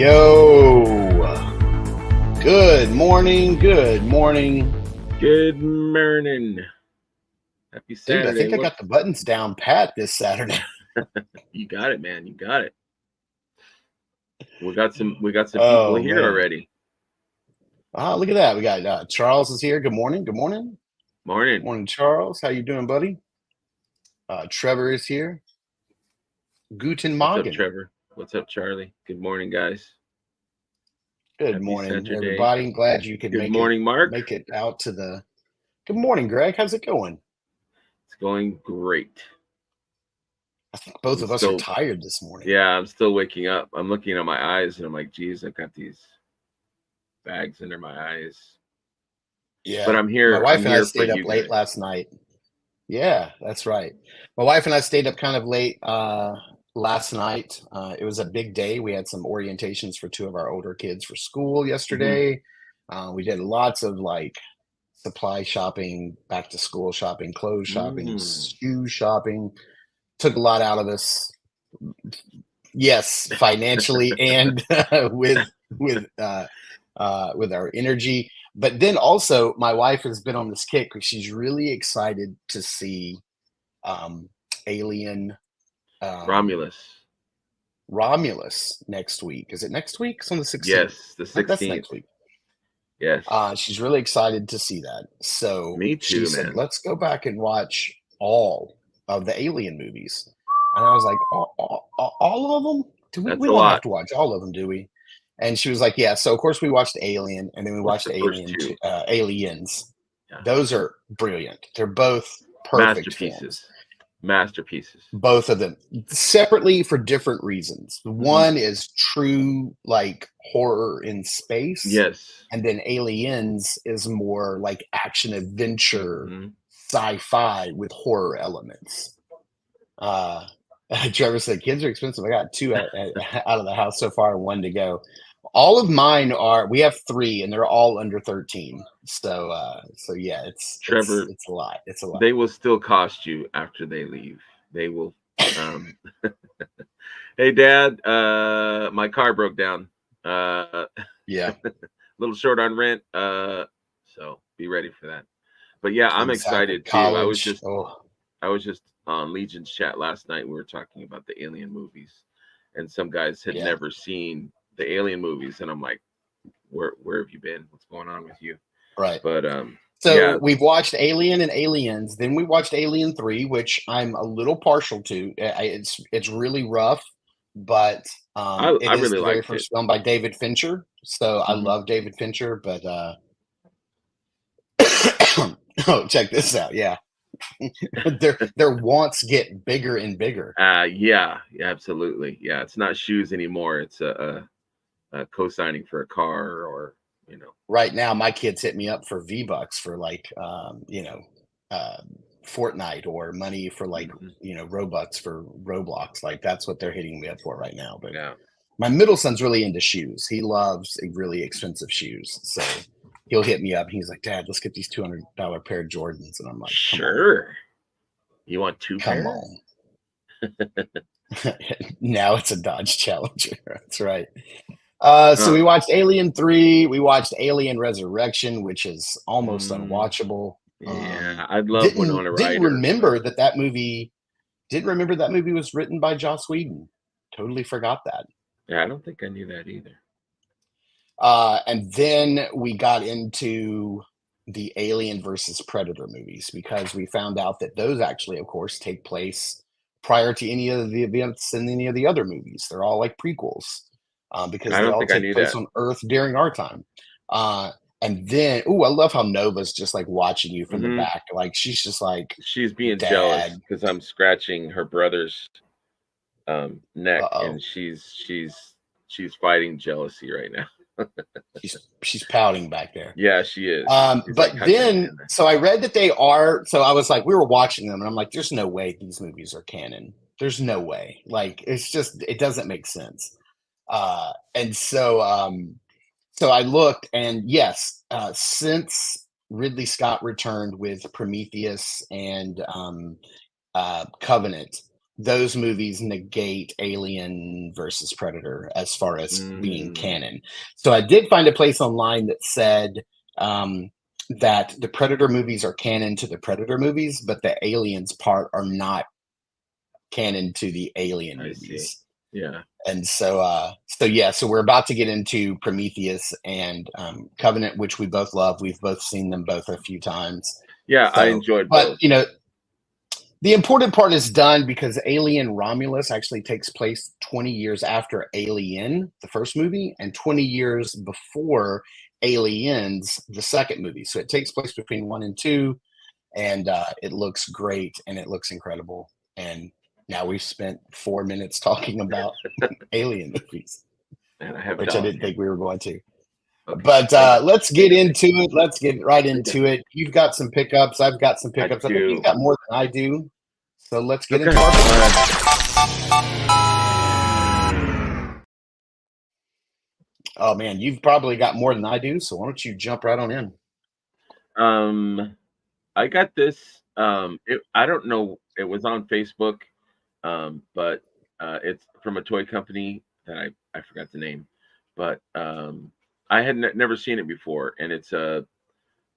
Yo, good morning, good morning. Good morning. Happy Dude, I Saturday. think I got the buttons down pat this Saturday. You got it, man. You got it. We got some people Oh, here man. already. Look at that. We got Charles is here. Good morning, good morning. Good Morning. morning, Charles. How you doing, buddy? Trevor is here. Guten What's up, Morgen. Trevor? What's up, Charlie? Good morning, guys. Good Happy morning, Saturday. everybody. Glad you could Good make it morning, Mark. out to the. Good morning, Greg. How's it going? It's going great. I think both I'm of us are still tired this morning. Yeah, I'm still waking up. I'm looking at my eyes and I'm like, geez, I've got these bags under my eyes. Yeah. But I'm My here. wife I'm and I here for stayed up you late guys. last night. Yeah, that's right. My wife and I stayed up kind of late last night. It was a big day. We had some orientations for two of our older kids for school Hmm. yesterday. We did lots of like supply shopping, back to school shopping, clothes shopping, Mm. shoe shopping. Took a lot out of us. Yes, financially and with our energy. But then also, my wife has been on this kick because she's really excited to see um, Alien Romulus. Romulus next week. Is it next week? It's on the 16th. Yes, the That's 16th. next week. Yes. She's really excited to see that. So Me she too, said, man. let's go back and watch all of the Alien movies. And I was like, all of them? We That's a don't have lot. to watch all of them, do we? And she was like, yeah. So of course we watched Alien, and then we Just watched the first two. Aliens. Yeah. Those are brilliant. They're both perfect Masterpieces. films. Masterpieces. Both of them separately for different reasons. Hmm. One is true like horror in space, Yes. and then Aliens is more like action adventure Hmm. sci-fi with horror elements. Uh, Trevor said, "Kids are expensive. I got two out of the house so far, one to go. All of mine are. We have three, and they're all under 13. So yeah, Trevor, it's a lot. It's a lot. they will still cost you after they leave. They will. Um, hey, Dad, my car broke down. A Yeah, little short on rent. So be ready for that. But yeah, I'm exactly. excited too. I was College. just Oh, I was just on Legion's chat last night. We were talking about the Alien movies, and some guys had yeah. never seen the Alien movies, and I'm like, where have you been? What's going on with you? Right. But So yeah, we've watched Alien and Aliens. Then we watched Alien 3, which I'm a little partial to. It's really rough, but I it is really the very liked it. first film by David Fincher. So I Hmm. love David Fincher, but oh, check this out. Yeah. Their wants get bigger and bigger. Yeah, absolutely. Yeah, it's not shoes anymore. It's a co-signing for a car, or you know. Right now, my kids hit me up for V-Bucks for like uh Fortnite, or money for like Hmm. Robux for Roblox. Like that's what they're hitting me up for right now. But Yeah, my middle son's really into shoes. He loves really expensive shoes. So he'll hit me up. He's like, Dad, let's get these $200 pair of Jordans. And I'm like, come on, sure. You want two come pair? on. Now it's a Dodge Challenger. That's right. So we Oh, watched Alien 3. We watched Alien Resurrection, which is almost mm, unwatchable. yeah. I love Didn't Winona didn't Ryder. So remember that movie. Didn't remember that movie was written by Joss Whedon. Totally forgot that. yeah, I don't think I knew that either. And then we got into the Alien versus Predator movies because we found out that those actually, of course, take place prior to any of the events in any of the other movies. They're all like prequels because I they don't all think I take knew place that. on Earth during our time. And then, I love how Nova's just like watching you from the Hmm. back. Like she's just like, She's being jealous Dad, because I'm scratching her brother's neck, uh-oh. and she's fighting jealousy right now. She's pouting back there. Yeah, she is. She's like, But how can I then, do that? so I read that they are. So I was like, we were watching them, and I'm like, there's no way these movies are canon. There's no way. Like, it's just, it doesn't make sense. And so I looked, and yes, since Ridley Scott returned with Prometheus and Covenant, those movies negate Alien versus Predator as far as being Mm, canon. So I did find a place online that said that the Predator movies are canon to the Predator movies, but the Aliens part are not canon to the Alien I see. movies. Yeah. And so we're about to get into Prometheus and Covenant, which we both love. We've both seen them both a few times. Yeah, I So, enjoyed but both. the important part is done because Alien Romulus actually takes place 20 years after Alien, the first movie, and 20 years before Aliens, the second movie. So it takes place between one and two, and it looks great and it looks incredible. And now we've spent 4 minutes talking about Alien movies, And I have which I dog. didn't think we were going to. Okay. But let's get into it. Let's get right Lay down. into it. You've got some pickups. I've got some I pickups. I think you've do. got more than I do. So let's get Okay. into Go our pickups. ahead. Oh man, you've probably got more than I do. So why don't you jump right on in? I got this. I don't know. It was on Facebook, but it's from a toy company that I forgot the name, but I had never seen it before, and it's a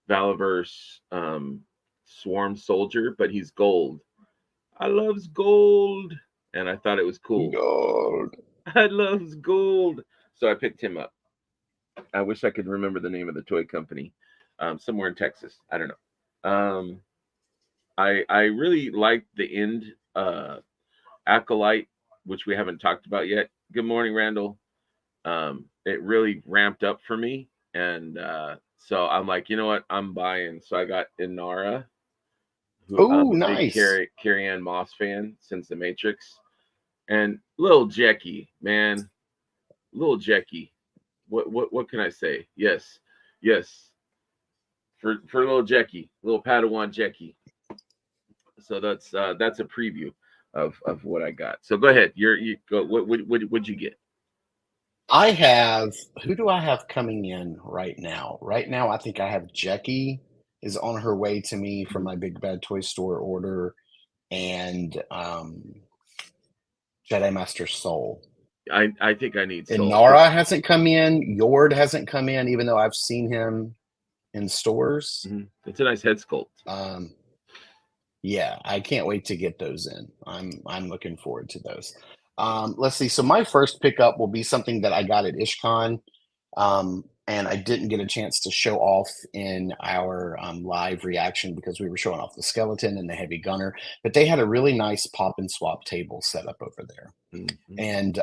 Valaverse Swarm Soldier, but he's gold. I loves gold, and I thought it was cool. God. I loves gold, so I picked him up. I wish I could remember the name of the toy company, somewhere in Texas. I don't know. I really liked the end acolyte, which we haven't talked about yet. Good morning, Randall. It really ramped up for me, and so I'm like, you know what, I'm buying. So I got Inara, who I'm Oh, a big nice. Carrie Ann Moss fan since The Matrix, and little Jackie, man, little Jackie. What can I say? Yes, yes, for little Jackie, little Padawan Jackie. So that's a preview of what I got. So go ahead. You go. What'd you get? I have, who do I have coming in right now? Right now, I think I have Jackie is on her way to me from Mhm. my Big Bad Toy Store order, and Jedi Master Soul. I think I need Soul Inara because hasn't come in. Yord hasn't come in, even though I've seen him in stores. it's a nice head sculpt. Um, yeah, I can't wait to get those in. I'm looking forward to those. Let's see. So my first pickup will be something that I got at IshCon, and I didn't get a chance to show off in our live reaction because we were showing off the skeleton and the heavy gunner. But they had a really nice pop and swap table set up over there. Mhm. And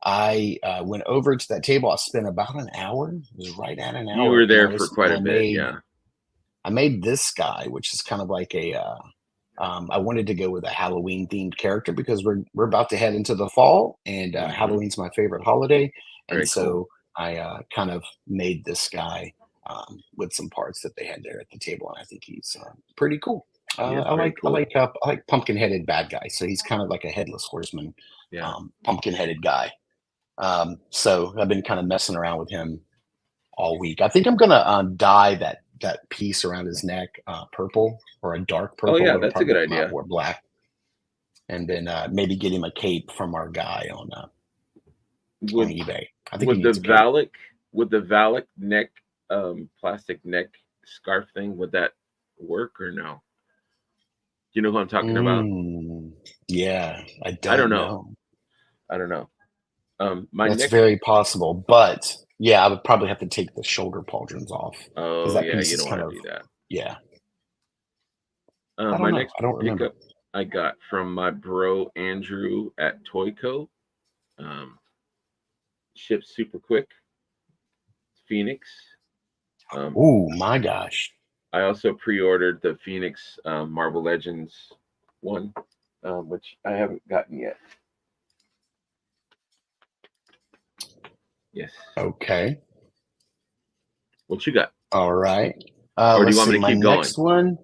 I went over to that table. I spent about an hour. It was right at an You hour, were and there for quite a bit, yeah. I made this guy, which is kind of like I wanted to go with a Halloween themed character because we're about to head into the fall, and Hmm. Halloween's my favorite holiday, and Very cool. so I kind of made this guy with some parts that they had there at the table, and I think he's pretty cool. He is very cool. I like pumpkin headed bad guys, so he's kind of like a headless horseman, Yeah. pumpkin headed guy. So I've been kind of messing around with him all week. I think I'm gonna dye that piece around his neck purple or a dark Oh purple. yeah, It'll that's a probably good come out idea. more black, and then maybe get him a cape from our guy on Would eBay. I think he would the needs a cape. Valak would the Valak neck plastic neck scarf thing, would that work or no? You know who I'm talking about? Mm, yeah, I I don't don't know. know. I don't know. My That's next very possible, but yeah, I would probably have to take the shoulder pauldrons off because Oh that yeah, piece you is don't kind want of to do that. yeah. I My don't know. next I don't remember. pickup I got from my bro Andrew at Toyco. Um, Shipped super quick. Phoenix. Um, Oh my gosh. I also pre-ordered the Phoenix Marvel Legends one, which I haven't gotten yet. Yes. Okay. What you got? All right. Or do you Let's want see. me to My keep going? next one.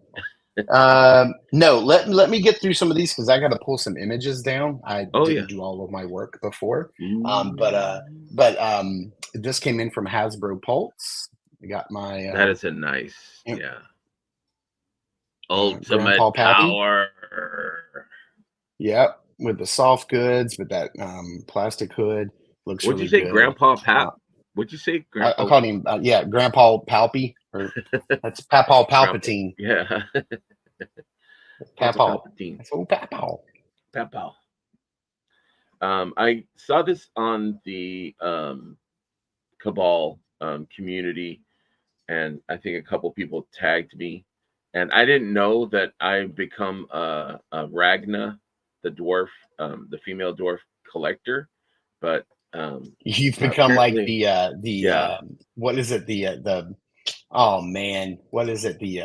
No, let me get through some of these because I got to pull some images down. I Oh didn't yeah. do all of my work before. Ooh, But this came in from Hasbro Pulse. I got my that is a nice, yeah. Ultimate Grandpa Pappy. power. Yep. with the soft goods, with that plastic hood. Looks What'd you really say, good. Grandpa Pap? What'd you say, I Grandpa? called him, yeah, Grandpa Palpy, or that's Papaw Grandpa. Palpatine. Yeah. Grandpa Papaw. Palpatine. That's old Papaw. Papaw. I saw this on the Cabal community, and I think a couple people tagged me, and I didn't know that I've become a Ragna, the dwarf, the female dwarf collector, but You've become like apparently, the yeah, what is it? The oh man, what is it? The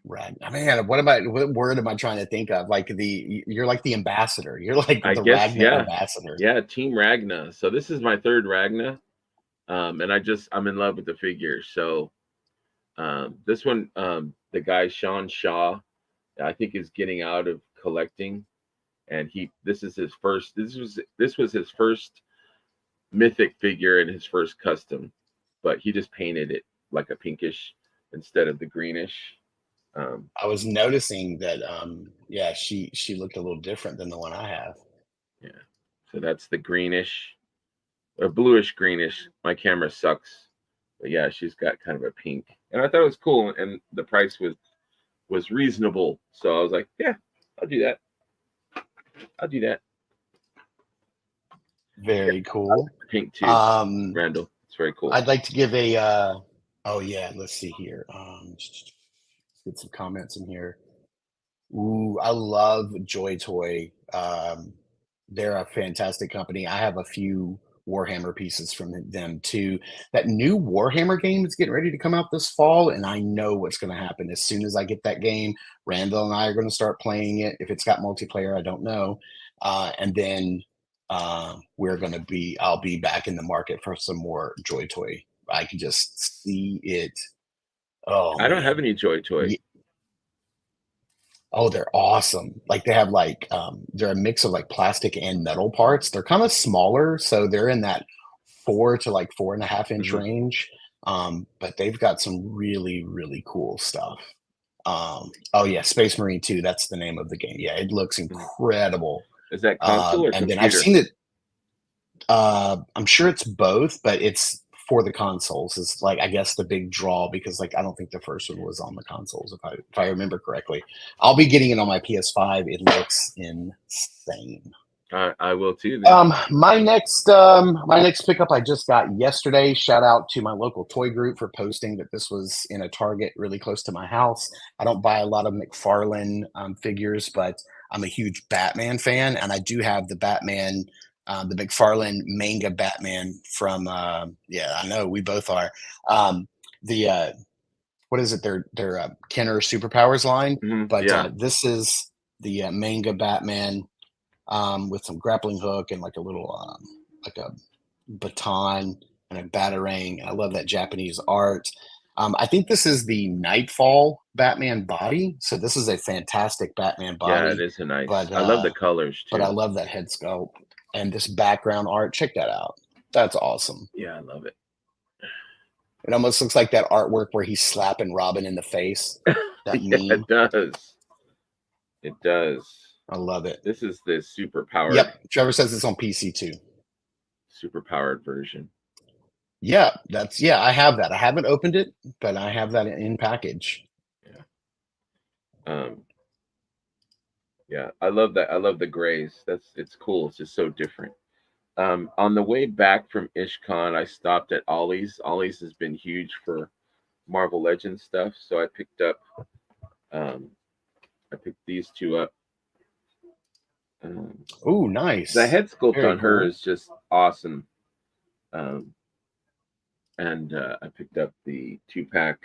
rag. Man, what word am I trying to think of? Like you're like the ambassador. You're like I the guess, Ragna yeah, ambassador. yeah, Team Ragna. So this is my third Ragna, and I'm in love with the figure. So this one, the guy Sean Shaw, I think is getting out of collecting, and this is his first. This was his first mythic figure and his first custom, but he just painted it like a pinkish instead of the greenish. Um, I was noticing that yeah, she looked a little different than the one I have. yeah, so that's the greenish or bluish greenish. My camera sucks, but yeah, she's got kind of a pink, and I thought it was cool, and the price was reasonable, so I was like, yeah, I'll do that. I'll do that. Yeah, Very I like cool. the pink too, Um Randall. It's very cool. I'd like to give a oh yeah, let's see here. Let's get some comments in here. Ooh, I love Joy Toy. They're a fantastic company. I have a few Warhammer pieces from them too. That new Warhammer game is getting ready to come out this fall, and I know what's going to happen. As soon as I get that game, Randall and I are going to start playing it. If it's got multiplayer, I don't know. And then I'll be back in the market for some more Joy Toy. I can just see it. Oh I don't have man. any Joy Toy. Oh, they're awesome. Like they have like they're a mix of like plastic and metal parts. They're kind of smaller, so they're in that 4 to like 4.5 inch Hmm. range. But they've got some really, really cool stuff. Oh yeah, Space Marine 2, that's the name of the game. Yeah, it looks incredible. Is that console or And then I've computer? seen it, I'm sure it's both, but it's for the consoles. It's like I guess the big draw because like I don't think the first one was on the consoles if I remember correctly. I'll be getting it on my PS5. It looks insane. I will too then. My next pickup I just got yesterday. Shout out to my local toy group for posting that this was in a Target really close to my house. I don't buy a lot of McFarlane figures, but I'm a huge Batman fan, and I do have the Batman, the McFarlane manga Batman from. Yeah, I know we both are. The what is it? Their Kenner Superpowers line, but Yeah, this is the manga Batman with some grappling hook and like a little like a baton and a batarang. I love that Japanese art. I think this is the Nightfall Batman body, so this is a fantastic Batman yeah, it body. is a nice. But I love the colors but I too. love that head sculpt and this background art. Check that out. That's awesome. Yeah, I love it. It almost looks like that artwork where he's slapping Robin in the face. That Yeah, meme. it does. It does. I love it. This is the Yep. Trevor says it's on PC too. super powered version. Yeah, yeah, I have that. I haven't opened it, but I have that in package. Yeah. Um. Yeah, I love that. I love the grays. It's cool. It's just so different. On the way back from IshCon, I stopped at Ollie's. Ollie's has been huge for Marvel Legends stuff, so um, I picked these two up. Um, Oh, the nice. head sculpt Very on her cool. is just awesome. Um, and I picked up the 2 pack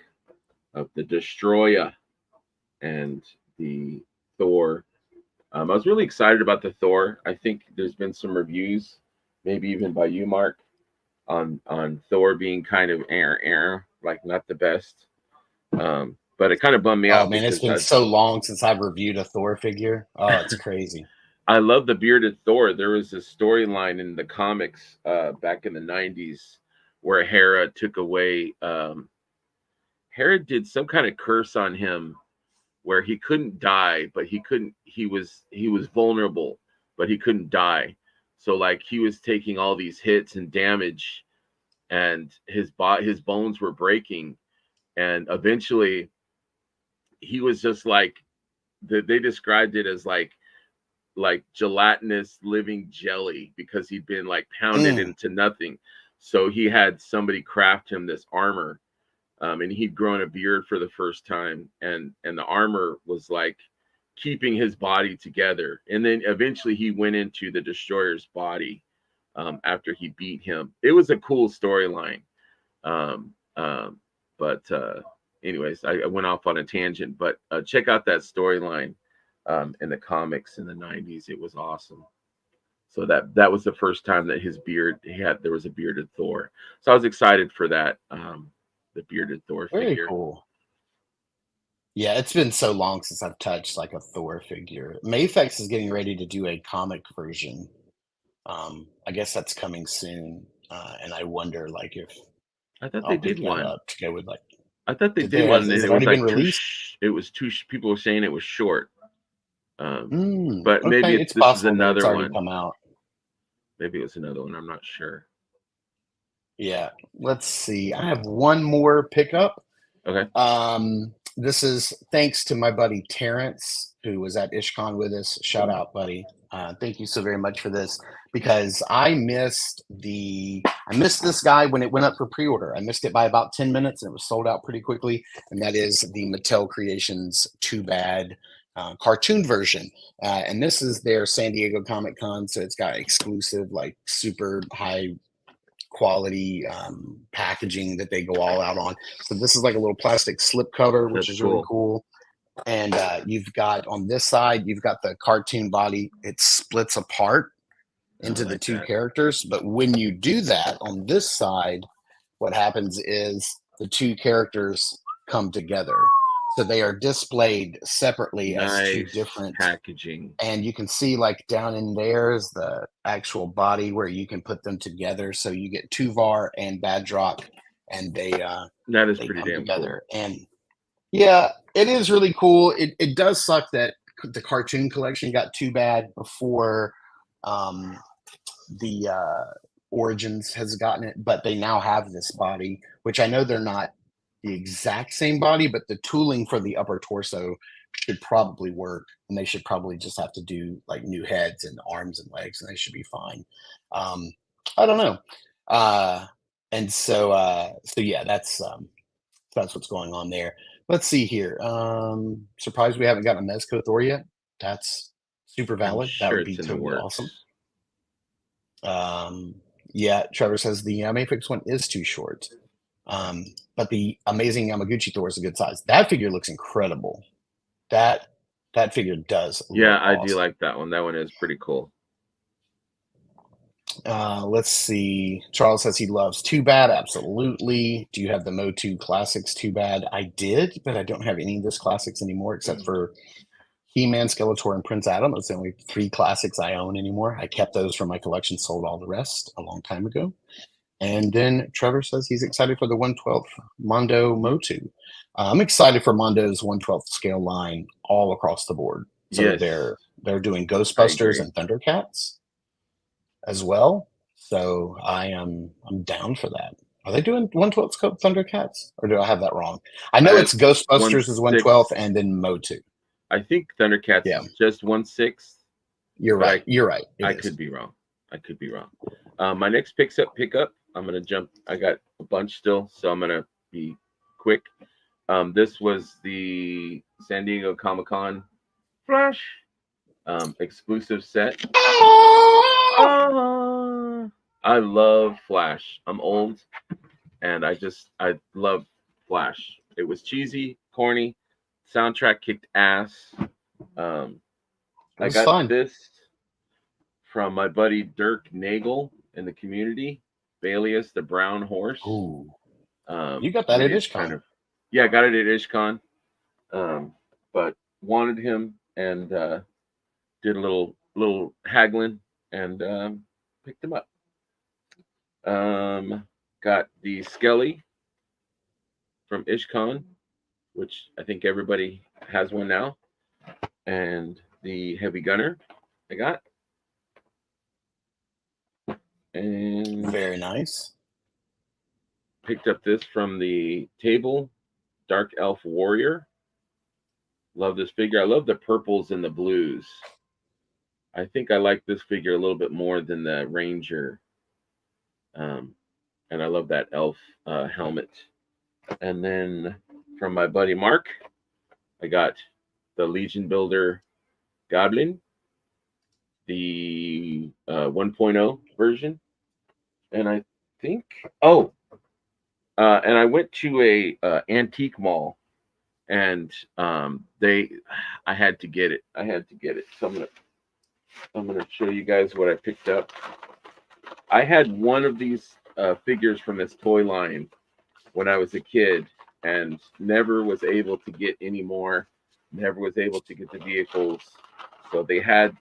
of the Destroyer and the Thor. I was really excited about the Thor. I think there's been some reviews, maybe even by you, Mark, on Thor being kind of like not the best. But it kind of bummed me Oh out man, it's because been so long since I've reviewed a Thor figure. Oh, it's crazy. I love the bearded Thor. There was a storyline in the comics back in the '90s where Hera took away. Hera did some kind of curse on him, where he couldn't die, but he was vulnerable, but he couldn't die. So like he was taking all these hits and damage, and his bones were breaking, and eventually he was just like, they described it as like gelatinous living jelly, because he'd been like pounded Mm. into nothing. So he had somebody craft him this armor, and he'd grown a beard for the first time, and the armor was like keeping his body together. And then eventually he went into the Destroyer's body, after he beat him. It was a cool storyline. Um, um, but anyways, I went off on a tangent. But check out that storyline in the comics in the '90s. It was awesome. So that was the first time that there was a bearded Thor. So I was excited for that. The bearded Thor Very figure. cool. Yeah, it's been so long since I've touched like a Thor figure. Mafex is getting ready to do a comic version. I guess that's coming soon. And I wonder like if I thought they I'll did pick that one. up to go with like I thought they did did they one, has and it it was already been like released? it was too. People were saying it was short. But Okay, maybe it's this is possible that it's another already one. come out. Maybe it was another one. I'm not sure. Yeah, let's see. I have one more pickup. Okay. This is thanks to my buddy Terrence, who was at IshCon with us. Shout out, buddy. Thank you so very much for this because I missed this guy when it went up for pre-order. I missed it by about 10 minutes and it was sold out pretty quickly. And that is the Mattel Creations Too Bad cartoon version. And this is their San Diego Comic Con. So it's got exclusive, like super high quality packaging that they go all out on. So this is like a little plastic slip cover, which That's is really cool. cool. And you've got on this side, you've got the cartoon body. It splits apart I into the like two that. characters. But when you do that on this side, what happens is the two characters come together. So they are displayed separately as two Nice different, packaging. and you can see like down in there is the actual body where you can put them together. So you get Tuvar and Badrock, and That is they pretty come damn cool. together. And yeah, it is really cool. It does suck that the cartoon collection got too bad before um, the Origins has gotten it, but they now have this body, which I know they're not the exact same body, but the tooling for the upper torso should probably work, and they should probably just have to do like new heads and arms and legs, and they should be fine. Um, I don't know. Uh, and so yeah, that's what's going on there. Let's see here. Surprised we haven't gotten a Mezco Thor yet. That's super I'm valid. That sure would it's be in the totally awesome. works. Yeah, Trevor says the Mafix one is too short. But the amazing Yamaguchi Thor is a good size. That figure looks incredible. That that figure does Yeah, look I do awesome. like that one. That one is pretty cool. Let's see. Charles says he loves Too Bad. Absolutely. Do you have the Motu Classics Too Bad? I did, but I don't have any of this classics anymore except for He-Man, Skeletor, and Prince Adam. Those are the only three classics I own anymore. I kept those from my collection, sold all the rest a long time ago. And then Trevor says he's excited for the 1/12 Mondo Motu. I'm excited for Mondo's 1/12 scale line all across the board. So Yes, they're doing I Ghostbusters agree. and Thundercats as well. So I'm down for that. Are they doing 1/12 scope Thundercats, or do I have that wrong? I know it's One Ghostbusters is 1/12 six. and then Motu. I think Thundercats Yeah, is just 1/6, you're but right. You're right. It I is. could be wrong. I could be wrong. My next pickup. I'm gonna jump. I got a bunch still, so I'm gonna be quick. This was the San Diego Comic Con Flash exclusive set. Ah, I love Flash. I'm old, and I love Flash. It was cheesy, corny. Soundtrack kicked ass. Um, It I was got fun. this from my buddy Dirk Nagel in the community. Balius the Brown Horse. Ooh, you got that Made at it kind IshCon. of, yeah, got it at IshCon. But wanted him, and did a little haggling, and picked him up. Got the Skelly from IshCon. which I think everybody has one now, and the heavy gunner I got, and Very nice. picked up this from the table, Dark Elf Warrior. Love this figure. I love the purples and the blues. I think I like this figure a little bit more than the Ranger. And I love that elf helmet. And then from my buddy Mark, I got the Legion Builder Goblin, the 1.0 version. And I think, and I went to a antique mall, and I had to get it. So I'm gonna show you guys what I picked up. I had one of these figures from this toy line when I was a kid, and never was able to get any more. Never was able to get the vehicles. So they had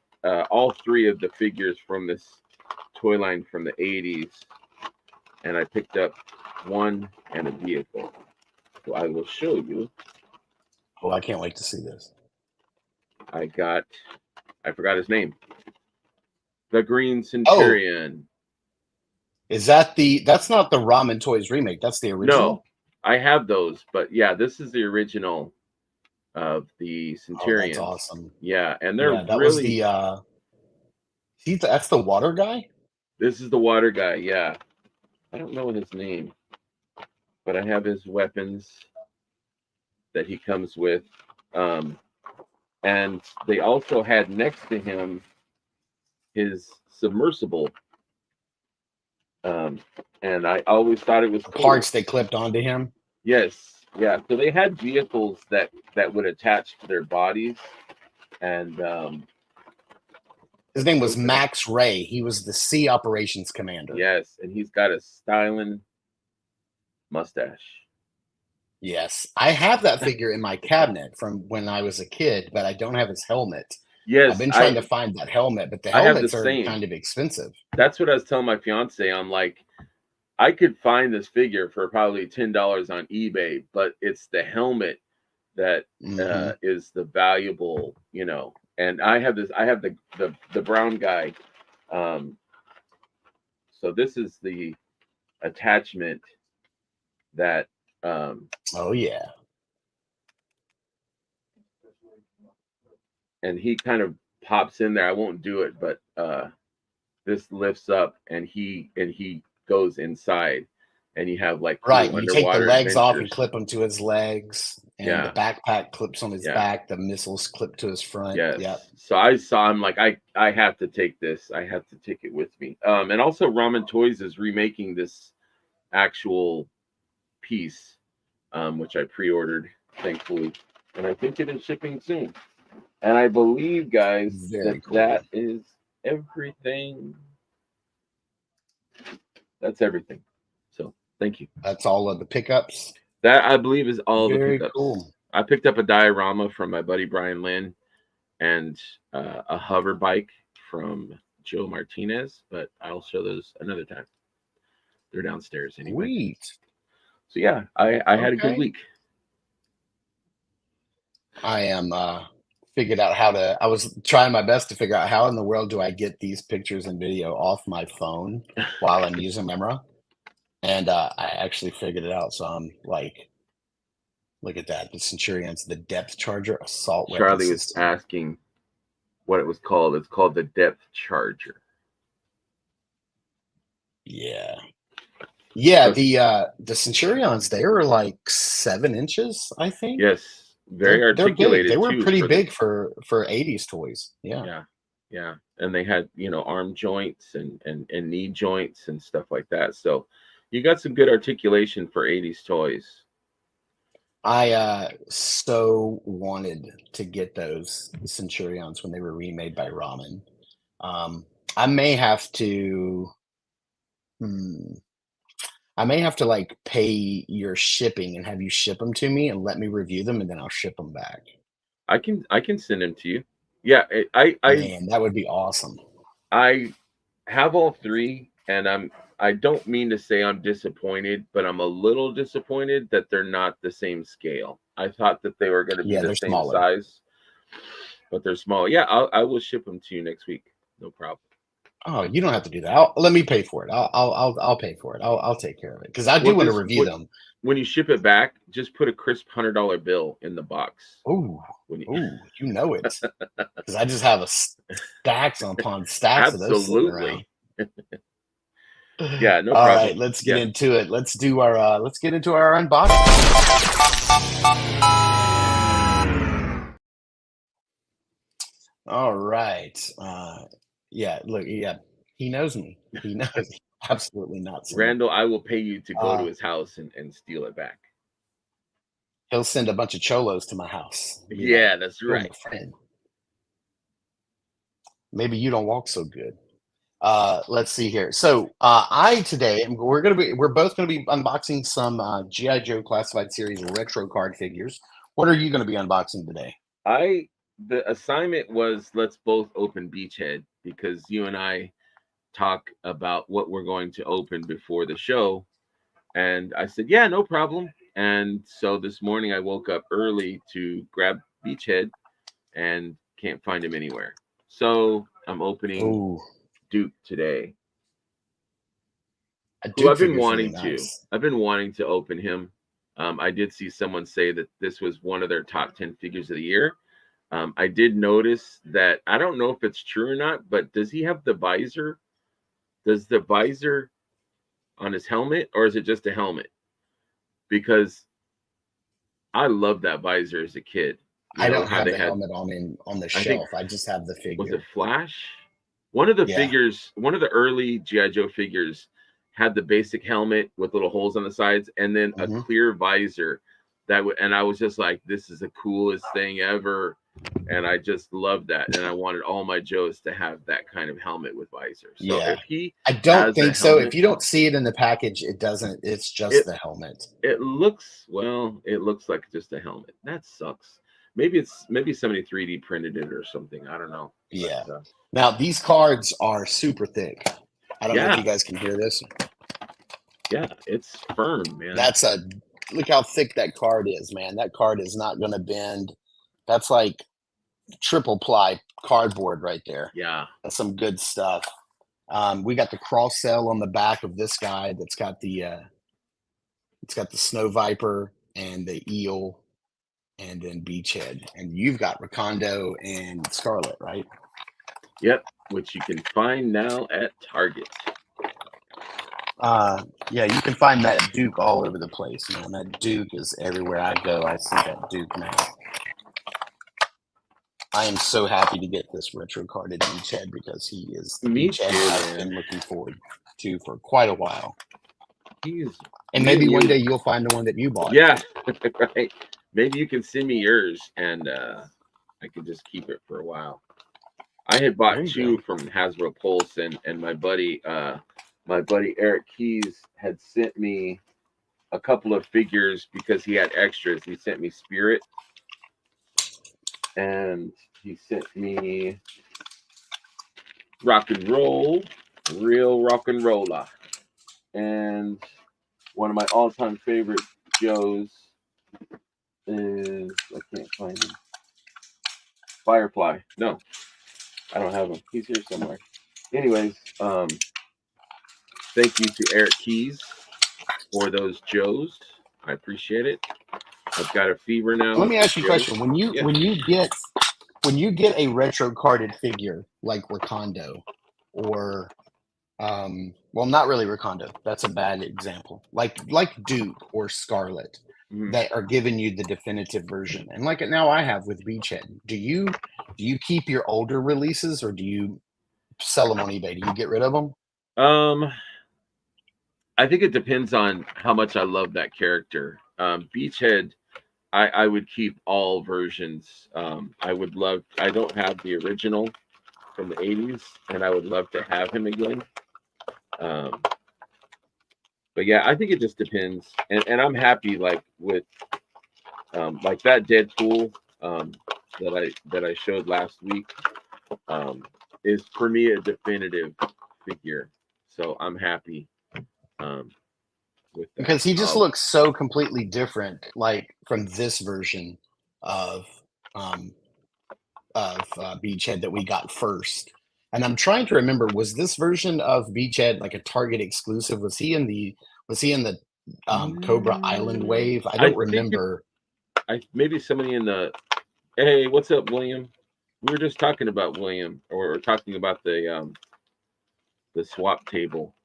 all three of the figures from this toy line from the 80s, and I picked up one and a vehicle. So I will show you. Oh, I can't wait to see this. I forgot his name. The Green Centurion. Is that's not the Ramen Toys remake, that's the original? No, I have those, but yeah, this is the original of the Centurion. Oh, that's awesome. Yeah, and they're that really was that's the water guy? This is the water guy, yeah. I don't know his name, but I have his weapons that he comes with. And they also had next to him his submersible. And I always thought it was cool. Parts they clipped onto him. Yes, yeah. So they had vehicles that would attach to their bodies, and his name was Max Ray. He was the Sea Operations Commander. Yes, and he's got a styling mustache. Yes, I have that figure in my cabinet from when I was a kid, but I don't have his helmet. Yes, I've been trying to find that helmet, but the helmets are kind of expensive. That's what I was telling my fiance. I'm like, I could find this figure for probably $10 on eBay, but it's the helmet that is the valuable, you know. And I have the brown guy. So this is the attachment that oh yeah. And he kind of pops in there. I won't do it, but this lifts up and he goes inside, and you have like right. You take the legs off and clip them to his legs, and the backpack clips on his back. The missiles clip to his front. Yes. Yep. So I saw him like I have to take this. I have to take it with me. And also Ramen Toys is remaking this actual piece, which I pre-ordered, thankfully, and I think it is shipping soon. And I believe, guys, that is everything. That's everything. So thank you. That's all of the pickups. That I believe is all the pickups. Cool. I picked up a diorama from my buddy Brian Lynn, and a hover bike from Joe Martinez, but I'll show those another time. They're downstairs anyway. Sweet. So yeah, I had a good week. I am figured out how to. I was trying my best to figure out how in the world do I get these pictures and video off my phone while I'm using camera, and I actually figured it out. So I'm like, look at that, the Centurion's the depth charger assault weapon Charlie was asking what it was called. It's called the depth charger. Yeah. Yeah, the Centurions, they were like 7 inches, I think. Yes, very articulated. They were pretty big for 80s toys. Yeah. Yeah. And they had, arm joints and knee joints and stuff like that. So you got some good articulation for 80s toys. I so wanted to get those Centurions when they were remade by Ramen. I may have to like pay your shipping and have you ship them to me and let me review them, and then I'll ship them back. I can send them to you. Yeah, Man, that would be awesome. I have all 3, and I don't mean to say I'm disappointed, but I'm a little disappointed that they're not the same scale. I thought that they were going to be Yeah, the they're same smaller. size, but they're small. Yeah, I will ship them to you next week. No problem. Oh, you don't have to do that. Let me pay for it. I'll pay for it. I'll take care of it because I do Well, want to just review them. when you ship it back, just put a crisp $100 bill in the box. Oh, When you, you know it because I just have a stacks upon stacks of those sitting around. absolutely. Yeah, no All problem. right, let's get Yeah. into it. Let's get into our unboxing. All right. Yeah, look, yeah, he knows me. He knows me. Absolutely not. Randall, I will pay you to go to Uh, his house and steal it back. he'll send a bunch of cholos to my house. Be like, Yeah, that's "You're my right. friend. Maybe you don't walk so good." Let's see here. So we're both gonna be unboxing some GI Joe Classified Series retro card figures. What are you gonna be unboxing today? The assignment was let's both open Beachhead because you and I talk about what we're going to open before the show. And I said, yeah, no problem. And so this morning I woke up early to grab Beachhead and can't find him anywhere. So I'm opening Oh, Duke today, a who Duke figure's really nice. I've been wanting to open him. I did see someone say that this was one of their top 10 figures of the year. I did notice that I don't know if it's true or not, but does he have the visor? Does the visor on his helmet, or is it just a helmet? Because I love that visor as a kid. You I know don't how have they the had, helmet on the I think, shelf. I just have the was it figure. Flash? One of the Yeah. figures, one of the early GI Joe figures had the basic helmet with little holes on the sides, and then a clear visor. And I was just like, this is the coolest thing ever. And I just loved that. And I wanted all my Joes to have that kind of helmet with visor. So Yeah. if he I don't has a think so. If helmet, you don't see it in the package, it doesn't. It's just it the helmet. it looks it looks like just a helmet. That sucks. Maybe somebody 3D printed it or something. I don't know. Yeah. But Now these cards are super thick. I don't know if yeah, you guys can hear this. yeah, it's firm, man. Look how thick that card is, man. That card is not going to bend. That's like triple ply cardboard right there. Yeah. That's some good stuff. We got the cross cell on the back of this guy that's got it's got the snow viper and the eel and then beachhead. And you've got Recondo and Scarlet, right? Yep, which you can find now at Target. Yeah, you can find that Duke all over the place, man. That Duke is everywhere I go. I see that Duke now. I am so happy to get this retro carded beachhead because he is the Me beachhead too, I've man. been looking forward to for quite a while. He's And maybe one day you'll find the one that you bought. Yeah, right. Maybe you can send me yours and I can just keep it for a while. I had bought two from Hasbro Pulse, and my buddy Eric Keys had sent me a couple of figures because he had extras. He sent me Spirit, and he sent me Rock and Roll, Real Rock and Roller, and one of my all-time favorite Joes is, I can't find him. Firefly. No, I don't have him. He's here somewhere. Anyways, thank you to Eric Keys for those Joes. I appreciate it. I've got a fever now. Let me ask you a question. When you get a retro carded figure like Recondo or well, not really Recondo. That's a bad example. Like Duke or Scarlet that are giving you the definitive version. And like it now I have with Beachhead. Do you keep your older releases or do you sell them on eBay? Do you get rid of them? I think it depends on how much I love that character. Beachhead, I would keep all versions. I don't have the original from the 80s, and I would love to have him again. But yeah, I think it just depends. And I'm happy with like that Deadpool that I showed last week is for me a definitive figure. So I'm happy with that. because he just looks so completely different, like from this version of um, Beachhead that we got first. And I'm trying to remember, was this version of Beachhead like a Target exclusive? Was he in the Cobra Island wave? I I don't think remember. maybe somebody in the hey, what's up, William? We were just talking about William, or talking about the swap table.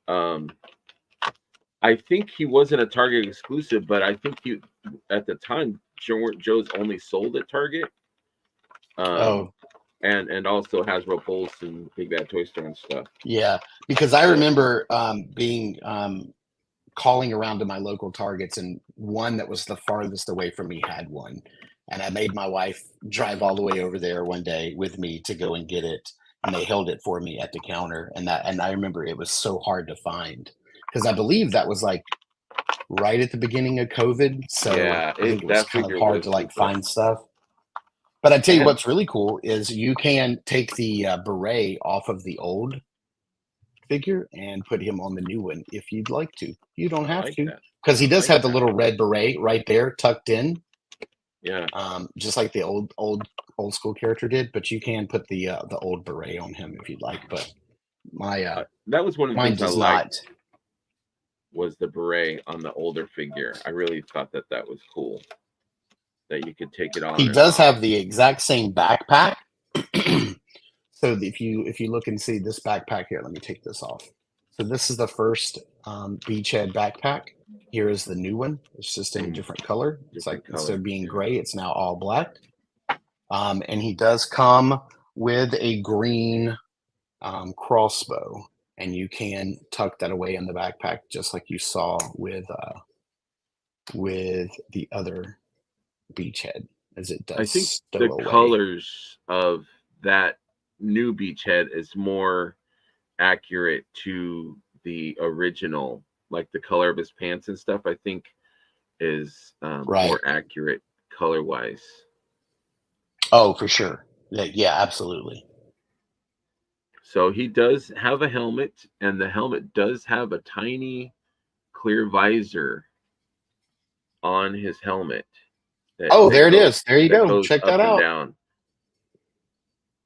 I think he wasn't a Target exclusive, but I think he at the time Joe's only sold at Target. Um, Oh, and also Hasbro Pulse and Big Bad Toy Store and stuff. yeah, because I So remember being calling around to my local Targets, and one that was the farthest away from me had one. And I made my wife drive all the way over there one day with me to go and get it. And they held it for me at the counter. And I remember it was so hard to find because I believe that was like right at the beginning of COVID. So yeah, I think it was that kind of figure hard was to like super. find stuff. But I tell you And what's really cool is you can take the beret off of the old figure and put him on the new one if you'd like to. You don't I have like to that. because he I does like have the that. little red beret right there tucked in, Yeah, just like the old school character did. But you can put the old beret on him if you'd like. But my that was one of the mine things I does liked not. was the beret on the older figure. I really thought that was cool that you could take it on He and does off. have the exact same backpack. So if you look and see this backpack here, let me take this off. So this is the first beachhead backpack. Here is the new one. It's just in a Same different color. It's like different instead color. of being Yeah. gray, it's now all black. And he does come with a green crossbow, and you can tuck that away in the backpack just like you saw with the other beachhead, as it I does think the stow away. colors of that new beachhead is more accurate to the original, like the color of his pants and stuff. I think is Right. more accurate color wise. Oh, for sure. Yeah, absolutely. So he does have a helmet, and the helmet does have a tiny clear visor on his helmet that Oh, that there it goes is. There you that go. goes Check that up and out. down.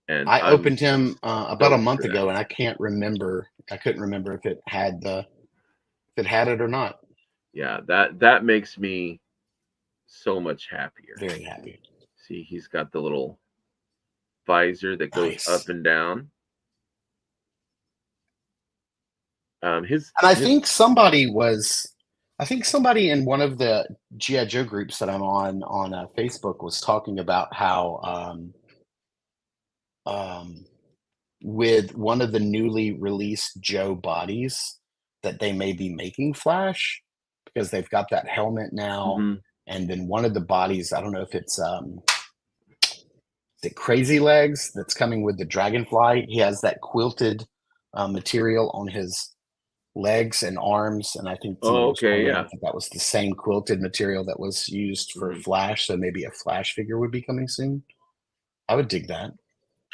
And I I'm opened him about a stoked month for that. ago, and I can't remember. I couldn't remember if it had it or not. Yeah, that makes me so much happier. Very happy. See, he's got the little visor that goes up Nice. and down. His And I his think somebody was, I think somebody in one of the GI Joe groups that I'm on Facebook was talking about how um, with one of the newly released Joe bodies that they may be making Flash because they've got that helmet now. mhm. And then one of the bodies, I don't know if it's the Crazy Legs that's coming with the Dragonfly. He has that quilted material on his legs and arms, and I think somebody Oh, was okay, pointing yeah. out that that was the same quilted material that was used for Mhm. Flash. So maybe a Flash figure would be coming soon. I would dig that.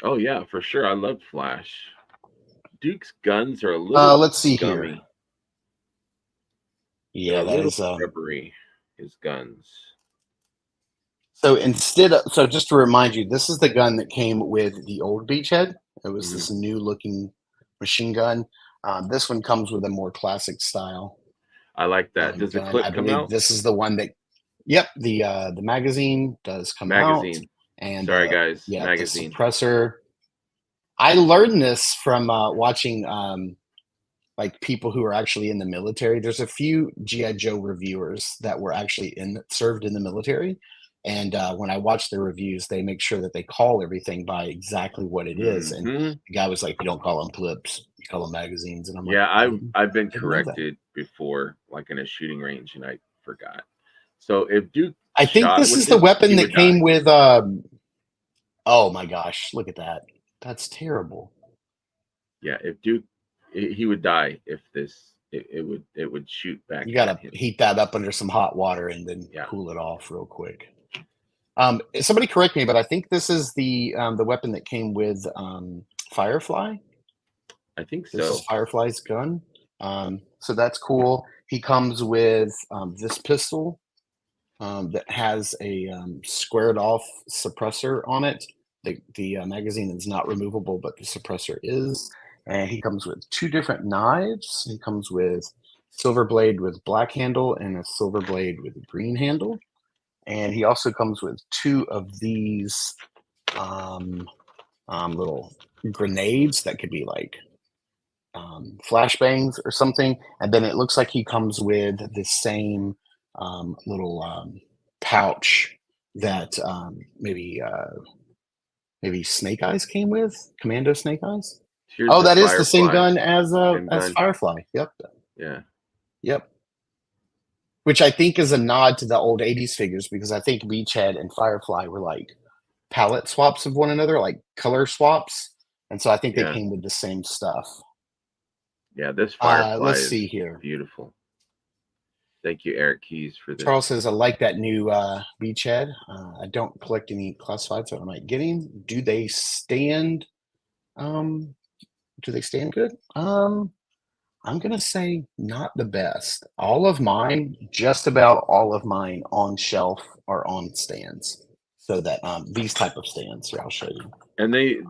Oh yeah, for sure. I love Flash. Duke's guns are a little Let's see here. gummy. They're Yeah, a that little is rubbery. His guns. so just to remind you, this is the gun that came with the old Beachhead. It was Mhm. this new looking machine gun. This one comes with a more classic style I like that. Does the gun. I clip come believe out? this is the one that. Yep, the magazine does come out, Magazine. and Sorry, guys. yeah, the Magazine. suppressor. I learned this from watching like people who are actually in the military. There's a few GI Joe reviewers that were actually served in the military, and when I watch their reviews, they make sure that they call everything by exactly what it is. And Hmm. the guy was like, "You don't call them clips, you call them magazines." And I'm like, Yeah, "I I've been didn't know that." corrected before, like in a shooting range, and I forgot. So if Duke I think shot this with is the it, weapon he that would came die. with. Oh my gosh, look at that. That's terrible. Yeah, if Duke, he would die if it would shoot back You at gotta him. heat that up under some hot water and then Yeah, cool it off real quick. Somebody correct me, but I think this is the weapon that came with Firefly. I think This is so. Firefly's gun. So that's cool. He comes with this pistol that has a squared off suppressor on it. The magazine is not removable, but the suppressor is. And he comes with two different knives. He comes with silver blade with black handle and a silver blade with a green handle. And he also comes with two of these little grenades that could be like flashbangs or something. And then it looks like he comes with the same little pouch that maybe Snake Eyes came with, Commando Snake Eyes. Here's Oh, the that is the same Firefly. gun Same as gun. Firefly. Yep, Yeah. yep. Which I think is a nod to the old '80s figures because I think Beachhead and Firefly were like palette swaps of one another, like color swaps, and so I think they Yeah. came with the same stuff. Yeah. This Firefly Let's is see here. beautiful. Thank you, Eric Keys, for this. Charles says, I like that new Beachhead. I don't collect any classifieds, so I might get him. Do they stand? Do they stand good? I'm gonna say not the best. All of mine, just about all of mine on shelf are on stands. So that these type of stands here, I'll show you. And the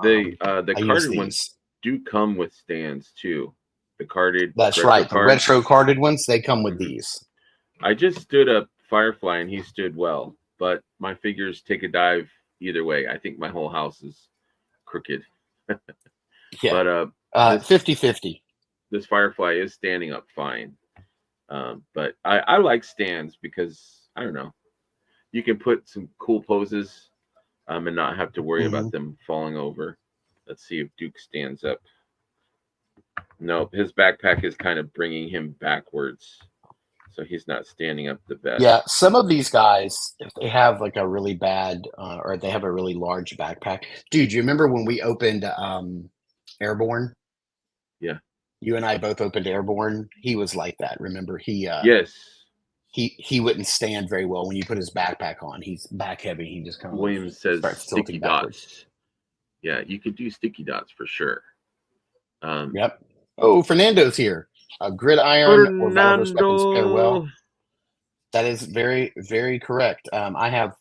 I use carded ones these. do come with stands too. The carded That's retro right. The cards. retro carded ones, they come with Mhm. these. I just stood up Firefly and he stood well, but my figures take a dive either way. I think my whole house is crooked. Yeah. But 50-50. this Firefly is standing up fine. But I like stands because I don't know, you can put some cool poses and not have to worry about them falling over. Let's see if Duke stands up. Nope, his backpack is kind of bringing him backwards, so he's not standing up the best. Yeah, some of these guys, if they have like a really bad or they have a really large backpack. Dude, you remember when we opened Airborne? Yeah. You and I both opened Airborne. He was like that. Remember, Yes. he wouldn't stand very well when you put his backpack on. He's back heavy. He just kind of Williams says starts sticky tilting backwards. dots. Yeah, you could do sticky dots for sure. Yep. Oh, Fernando's here. Gridiron or Valorous weapons pair well. Fernando. That is very, very correct. I have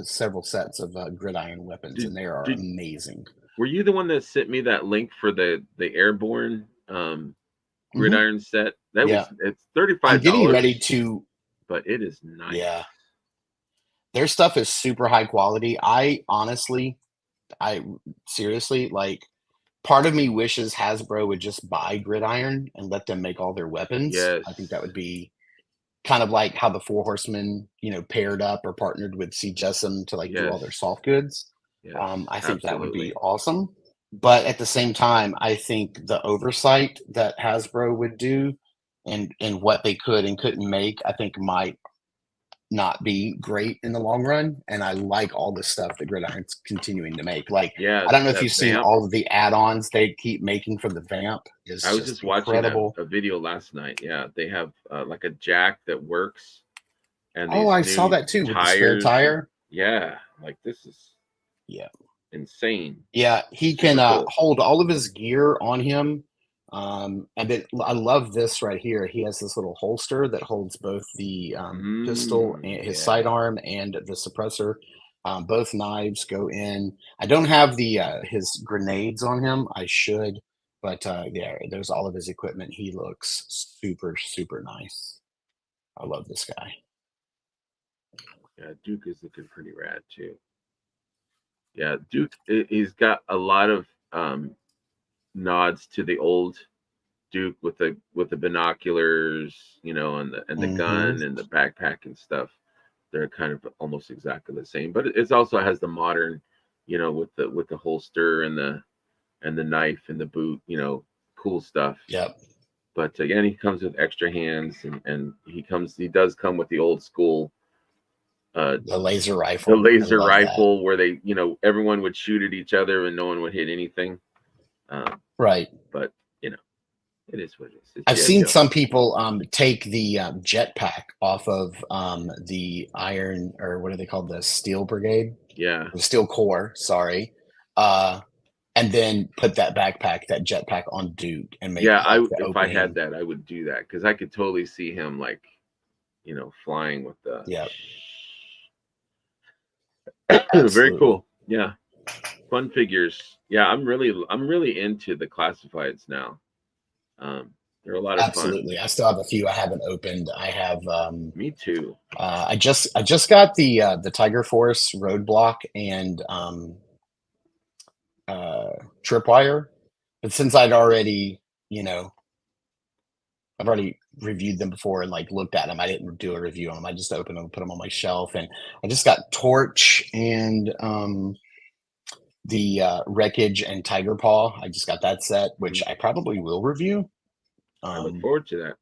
several sets of gridiron weapons, and they are amazing. Were you the one that sent me that link for the Airborne gridiron set? That was it's $35. I'm getting ready to, but it is nice. Yeah, their stuff is super high quality. I seriously, like, part of me wishes Hasbro would just buy Gridiron and let them make all their weapons. Yes. I think that would be kind of like how the Four Horsemen, paired up or partnered with C. Jessom to do all their soft goods. Yes, I think that would be awesome. But at the same time, I think the oversight that Hasbro would do and what they could and couldn't make, I think might not be great in the long run. And I like all the stuff that Gridiron's continuing to make. Like, I don't know if you've seen all of the add-ons they keep making for the Vamp. I was just watching a video last night. Yeah, they have like a jack that works. And I saw that too with the spare tire. Yeah, like this is insane. Yeah, he can hold all of his gear on him. And then I love this right here. He has this little holster that holds both the pistol and his sidearm and the suppressor. Both knives go in. I don't have the his grenades on him. I should, but there's all of his equipment. He looks super, super nice. I love this guy. Yeah, Duke is looking pretty rad too. Yeah, Duke, he's got a lot of nods to the old Duke with the binoculars, and the gun and the backpack and stuff. They're kind of almost exactly the same, but it also has the modern, with the holster and the knife and the boot, cool stuff. Yep. But again, he comes with extra hands, and he does come with the old school. The laser rifle. The laser rifle where they, everyone would shoot at each other and no one would hit anything. Right. But, it is what it is. I've seen some people take the jetpack off of the iron, or what are they called? The Steel Brigade? Yeah. The Steel Corps, sorry. and then put that jetpack on Duke and make Yeah, like the if I had opening. that, I would do that because I could totally see him like, flying with the. Yeah, Very absolutely. cool. Yeah, fun figures. Yeah, I'm really into the classifieds now. They're a lot of fun. Absolutely. I still have a few I haven't opened. I have Me too. I just got the Tiger Force Roadblock and Tripwire, but since you know, I've already reviewed them before and like looked at them, I didn't do a review on them. I just opened them, put them on my shelf, and I just got Torch and the Wreckage and Tiger Paw. I just got that set, which Mhm. I probably will review. I look Um, forward to that.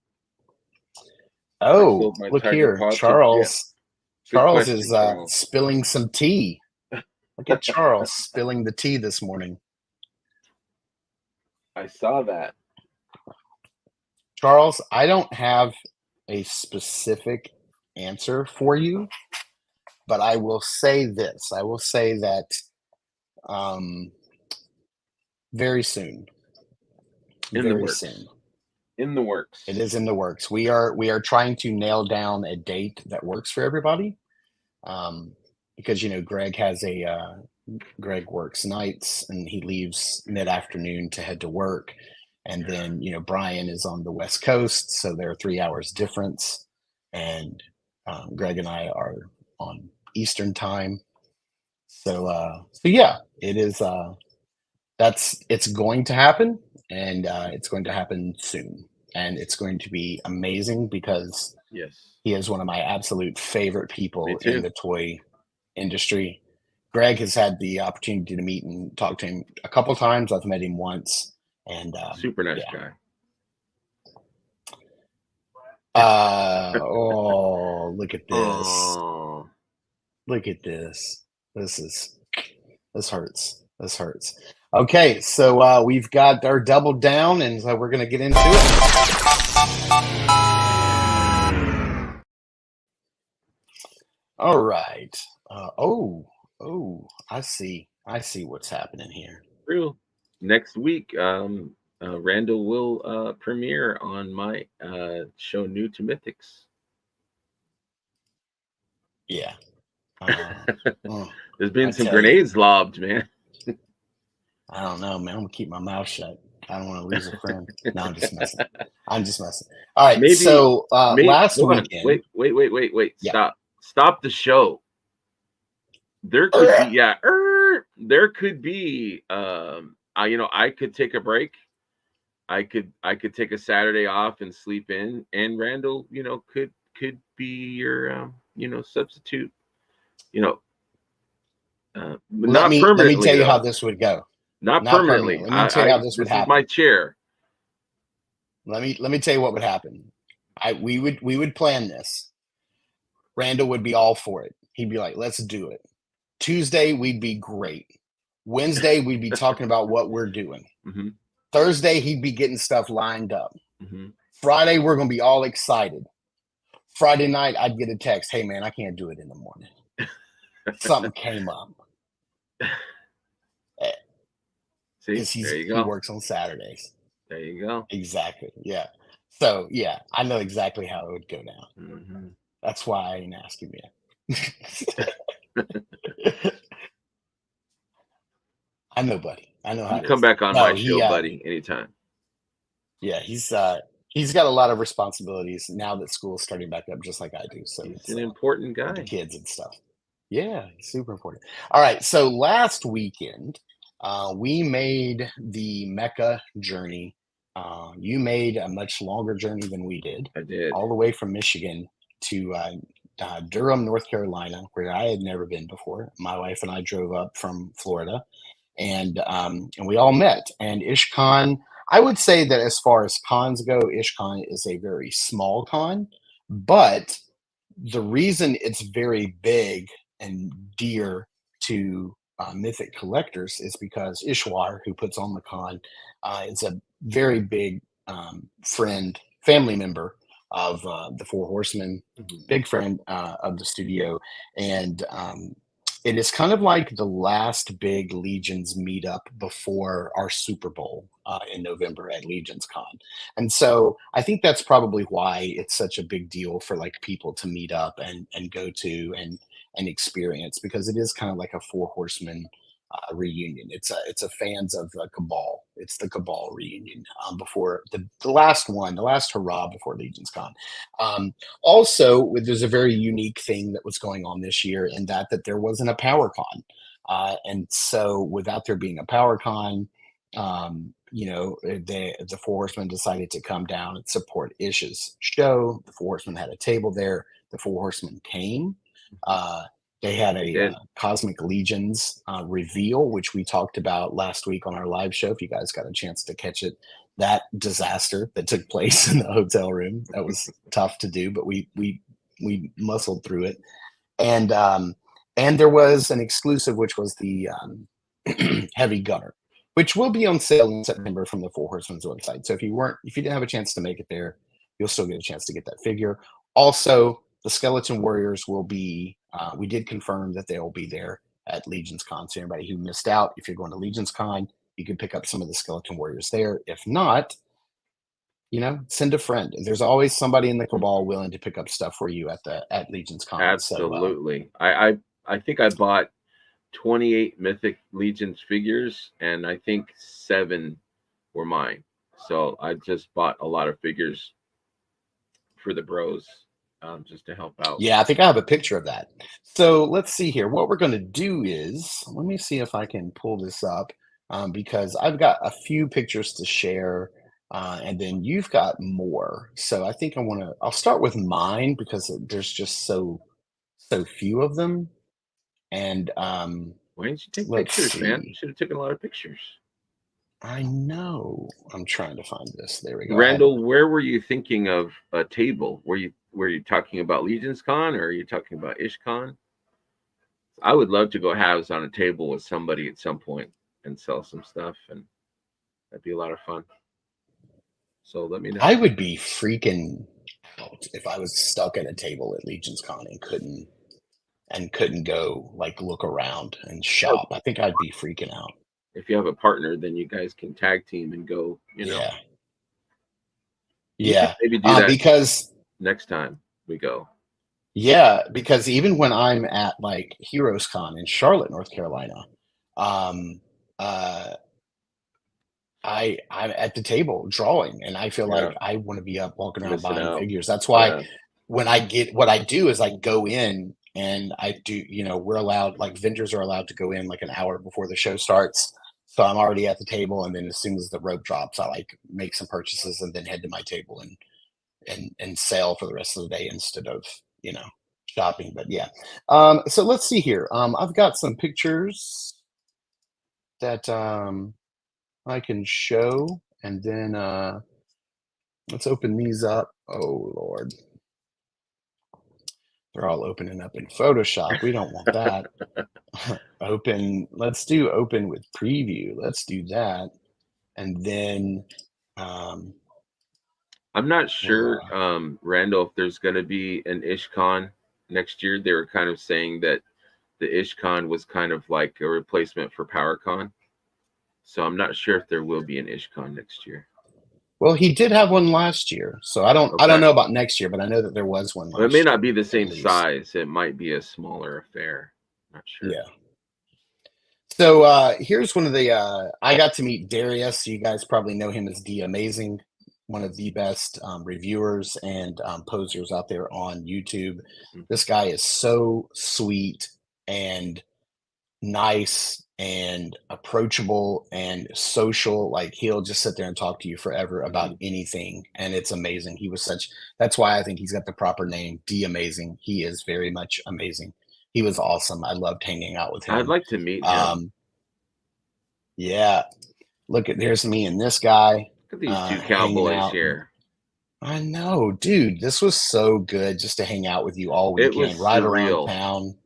I oh, sold my look Tiger here, Paw to yeah. Charles. Good Charles is question, Charles. spilling some tea. Look at Charles spilling the tea this morning. I saw that. Charles, I don't have a specific answer for you, but I will say this. I will say that um, very soon, In the very works. soon. In the It works. is in the works. We are trying to nail down a date that works for everybody. Um, because Greg works nights and he leaves mid afternoon to head to work, and then Brian is on the West Coast, so there are 3 hours difference, and Greg and I are on Eastern time. So yeah, it is. It's going to happen, and it's going to happen soon, and it's going to be amazing because Yes. he is one of my absolute favorite Me people in too. the toy industry. Greg has had the opportunity to meet and talk to him a couple times. I've met him once, and Super nice yeah. guy. Oh, look at this! Oh. Look at this! This hurts. This hurts. Okay, so we've got our double down, and so we're gonna get into it. All right. I see. I see what's happening here. Real. Next week, Randall will premiere on my show New to Mythics. Yeah. Uh, oh, There's been I some tell you, grenades lobbed, man. I don't know, man. I'm gonna keep my mouth shut. I don't want to lose a friend. No, I'm just messing. I'm just messing. All right. maybe, So maybe. last Hold on. weekend, Wait. yeah. Stop the show. There could be, yeah. There could be. I could take a break. I could take a Saturday off and sleep in, and Randall, could be your substitute. You know, Let not me tell permanently you how though. this would go. Not Not permanently. permanently. Let me tell you how this would This is my happen. chair. Let me tell you what would happen. We would plan this. Randall would be all for it. He'd be like, "Let's do it." Tuesday we'd be great. Wednesday we'd be talking about what we're doing. Hmm. Thursday he'd be getting stuff lined up. Hmm. Friday we're gonna be all excited. Friday night I'd get a text, "Hey man, I can't do it in the morning. Something came up." See, Because there you he go. works on Saturdays. There you go. Exactly. Yeah. So yeah, I know exactly how it would go down. Hmm. That's why I ain't asking you. I know, buddy. I know how You it come is. back on No, my he show, buddy, anytime. yeah, he's got a lot of responsibilities now that school's starting back up just like I do. So He's it's an important with the guy. kids and stuff. Yeah, super important. All right, so last weekend, we made the Mecca journey. You made a much longer journey than we did, I did. all the way from Michigan to Durham, North Carolina, where I had never been before. My wife and I drove up from Florida, and we all met. And IshCon, I would say that as far as cons go, IshCon is a very small con, but the reason it's very big and dear to mythic collectors is because Ishwar, who puts on the con, is a very big family member of the Four Horsemen, Mhm. big friend of the studio, and it is kind of like the last big Legions meetup before our Super Bowl in November at Legions Con. And so I think that's probably why it's such a big deal for like people to meet up and go to and experience, because it is kind of like a four horsemen reunion. It's a fans of the Cabal. It's the Cabal reunion before the last one, the last hurrah before Legions Con. Also, there's a very unique thing that was going on this year in that there wasn't a power con, and so without there being a power con, the Four Horsemen decided to come down and support Ish's show. The Four Horsemen had a table there. The Four Horsemen came. Uh, they had They a did. Cosmic Legions reveal, which we talked about last week on our live show. If you guys got a chance to catch it, that disaster that took place in the hotel room, that was tough to do, but we muscled through it. And there was an exclusive, which was the Heavy Gunner, which will be on sale in September from the Four Horsemen's website. So if you didn't have a chance to make it there, you'll still get a chance to get that figure. Also, the Skeleton Warriors will be. We did confirm that they will be there at Legions Con. So anybody who missed out, if you're going to Legions Con, you can pick up some of the Skeleton Warriors there. If not, send a friend. There's always somebody in the Cabal willing to pick up stuff for you at Legions Con. So Absolutely. I think I bought 28 Mythic Legions figures, and I think 7 were mine. So I just bought a lot of figures for the bros, just to help out. yeah, I think I have a picture of that. So let's see here. What we're going to do is, let me see if I can pull this up, because I've got a few pictures to share, and then you've got more. So I think I'll start with mine because there's just so few of them. And Why didn't you take let's pictures, man? You see. should have taken a lot of pictures. I know. I'm trying to find this. There we go. Randall, where were you thinking of a table? Were you talking about Legions Con, or are you talking about IshCon? I would love to go halves on a table with somebody at some point and sell some stuff, and that'd be a lot of fun. So let me know. I would be freaking out if I was stuck at a table at Legion's Con and couldn't go like look around and Well, shop. I think I'd be freaking out. if you have a partner, then you guys can tag team and go. Yeah. You should Yeah. maybe do that Because next time we go. because even when I'm at like Heroes Con in Charlotte, North Carolina, um uh I'm at the table drawing, and I feel Yeah, like I want to be up walking around missing buying out. figures. That's why Yeah. what I do is I go in and I do, we're allowed, like vendors are allowed to go in like an hour before the show starts. So I'm already at the table, and then as soon as the rope drops, I like make some purchases and then head to my table and sail for the rest of the day instead of, shopping. But yeah. So let's see here. I've got some pictures that I can show, and then let's open these up. Oh Lord. They're all opening up in Photoshop. We don't want that. Let's do open with preview. Let's do that. And then um I'm not we'll sure, Randall, if there's going to be an IshCon next year. They were kind of saying that the IshCon was kind of like a replacement for PowerCon. So I'm not sure if there will be an IshCon next year. well, he did have one last year. So I don't Okay. know about next year, but I know that there was one Well, it may last not be year the at same least. size. It might be a smaller affair. Not sure. Yeah. So here's one of the I got to meet Darius. You guys probably know him as D Amazing, one of the best reviewers and posers out there on YouTube. Mhm. This guy is so sweet and nice and approachable and social. Like he'll just sit there and talk to you forever about Mhm. anything, and it's amazing. That's why I think he's got the proper name, D Amazing. He is very much amazing. He was awesome. I loved hanging out with I'd him. like to meet him. Um, yeah, there's me and this guy Look at these two hanging cowboys out. here. I know, dude. This was so good just to hang out with you all It was weekend, ride around surreal. town.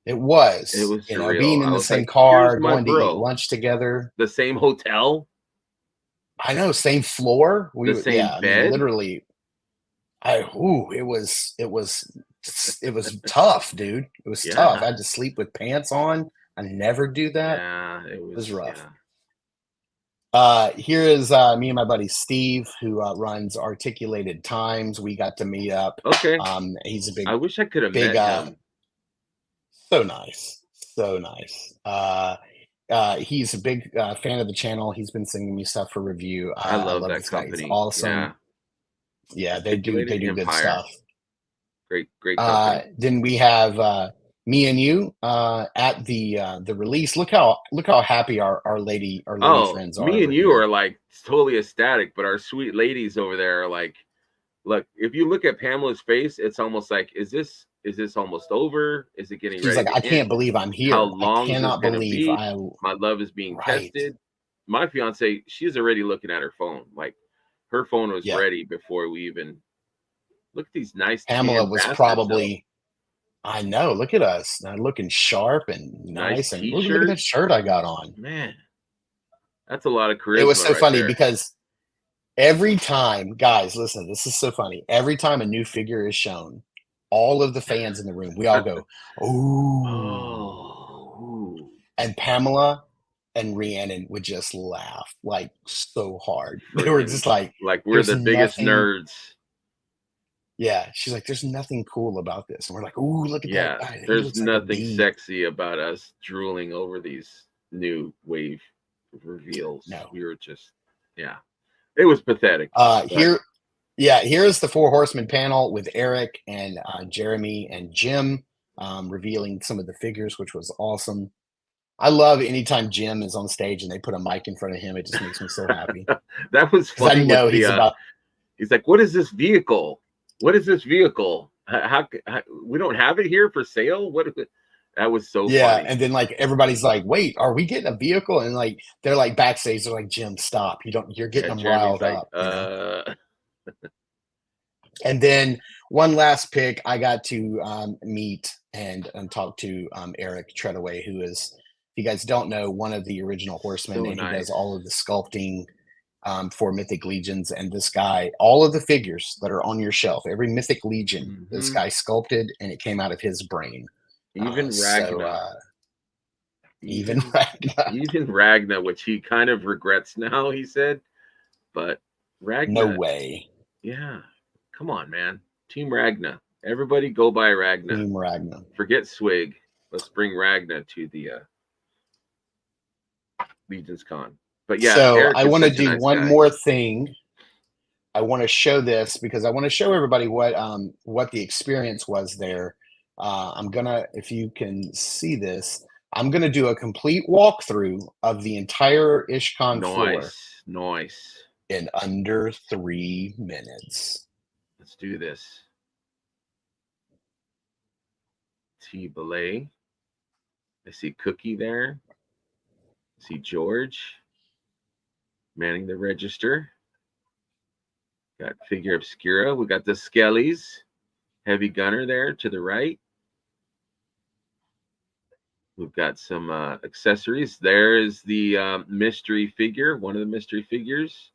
It It was, was being surreal. in I the was same like, here's car, my going to eat bro. lunch together. The same hotel, I know, same floor. the Yeah, same I mean, bed. literally, it was It was tough, dude. It was tough. I Yeah. had to sleep with pants on. I never do that. Yeah, it It was was, rough. yeah. Here is me and my buddy Steve, who runs Articulated Times. We got to meet up. Okay. He's a I wish I could have big, met him. so nice, so nice. He's a big fan of the channel. He's been sending me stuff for review. I I love love that this guy. He's company. awesome. Yeah. Yeah, they Articulated do good Empire. stuff. Great company. Then we have me and you at the release. Look how happy our lady Oh, friends are me over and you here. are like totally ecstatic, but our sweet ladies over there are like, look, if you look at Pamela's face, it's almost like, is this almost over? Is it getting She's ready like, I to end? can't believe I'm How here. I long is this cannot gonna believe be? I My love is being right. tested. My fiance, she's already looking at her phone. Like her phone was Yeah. ready before we even look at these nice Pamela tan was bastards though. probably I know, look at us. Looking sharp and Nice nice. And look at t-shirt. that shirt I got on. Man, that's a lot of It was charisma so right funny there. because every time, guys, listen, this is so funny. Every time a new figure is shown, all of the fans in the room, we all go, "Ooh." Oh, And Pamela and Rhiannon would just laugh like so hard. They were freaking just like, like we're "There's the biggest nothing." nerds. Yeah, she's like, "There's nothing cool about this." And we're like, "Ooh, look at that Yeah, guy. He there's looks like a nothing bee." sexy about us drooling over these new wave reveals. No. We were just, yeah, it was pathetic. But Here, yeah, here is the Four Horsemen panel with Eric and Jeremy and Jim revealing some of the figures, which was awesome. I love anytime Jim is on stage and they put a mic in front of him. It just makes me so happy that was because I funny with know the he's about. he's like, "What is this vehicle? What is this vehicle? How we don't have it here for sale? What is it?" That was so Yeah, funny. and then like everybody's like, "Wait, are we getting a vehicle?" And like they're like backstage, they're like, "Jim, stop! You don't. You're getting Yeah, them Jeremy's riled like, up," you know. uh. And then one last pick, I got to meet and talk to Eric Treadaway, who is, if you guys don't know, one of the original Horsemen, So and he does nice. all of the sculpting for Mythic Legions. And this guy, all of the figures that are on your shelf, every Mythic Legion, this Hmm. guy sculpted, and it came out of his brain. Even So Ragna, even even even Ragna, which he kind of regrets now, he said. But no Ragna, way, yeah, come on, man. Team Ragna. Everybody go by Ragna. Team Ragnar. Forget Swig. Let's bring Ragna to the Legion's Con. But yeah, So Eric I is want to such a do nice one guy. more thing. I want to show this because I want to show everybody what the experience was there. I'm gonna, if you can see this, I'm gonna do a complete walkthrough of the entire IshCon floor Nice, nice. in under 3 minutes. Let's do this. T Belay. I see Cookie there. I see George manning the register. Got Figure Obscura. We got the Skellies. Heavy Gunner there to the right. We've got some accessories. There is the mystery figure, one of the mystery figures.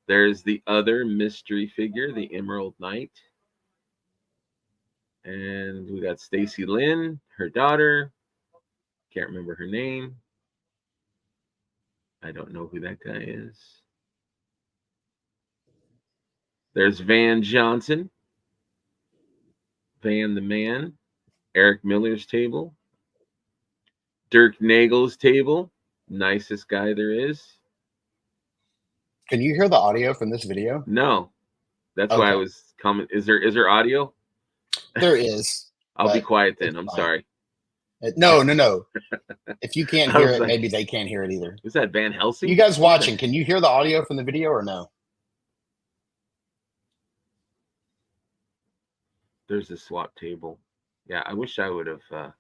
There's the other mystery figure, the Emerald Knight. And we got Stacy Lynn, her daughter. Can't remember her name. I don't know who that guy is. There's Van Johnson, Van the Man, Eric Miller's table, Dirk Nagel's table, nicest guy there is. Can you hear the audio from this video? No, that's why I Okay, was comment. Is there audio? there is, I'll be but quiet then. it's I'm fine. sorry. No, no, no. If you can't I hear was it, like, maybe they can't hear it either. was that Van You Helsing? guys Who's that? watching, can you hear the audio from the video or no? There's a swap table. Yeah, I wish I would have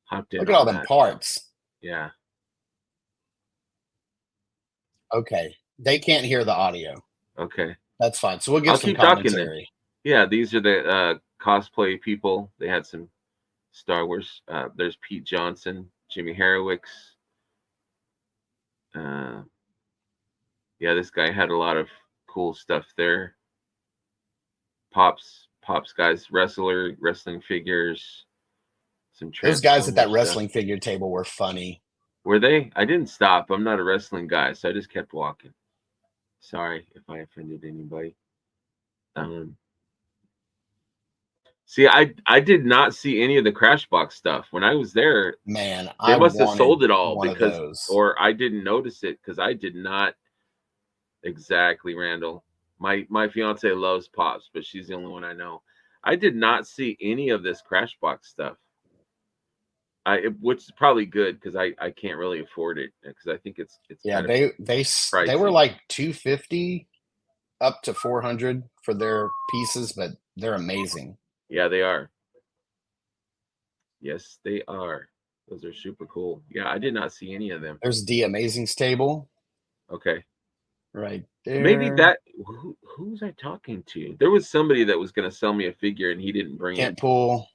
hopped in Look at all on them that. parts. Yeah. Okay, they can't hear the audio. Okay. That's fine. So we'll give I'll some keep talking then. commentary. Yeah, these are the cosplay people. They had some Star Wars. There's Pete Johnson, Jimmy Harowicks. Yeah, this guy had a lot of cool stuff there. Pops Pops guys, wrestling figures, some Those guys at Transformer that stuff. wrestling figure table were funny. Were they? I didn't stop. I'm not a wrestling guy, so I just kept walking. Sorry if I offended anybody. Um, See, I did not see any of the Crashbox stuff when I was there. Man, They I must have wanted sold it all one of because, those. or I didn't notice it because I did not exactly, Randall. My fiance loves Pops, but she's the only one I know. I did not see any of this Crashbox stuff. Which is probably good because I can't really afford it because I think it's Yeah, kind of they were pricey. like 250 up to 400 for their pieces, but they're amazing. Yeah, they are. Yes, they are. Those are super cool. Yeah, I did not see any of them. There's the Amazing Stable Okay. right Maybe there. that who was I talking to? There was somebody that was going to sell me a figure and he didn't bring it. Can't pull.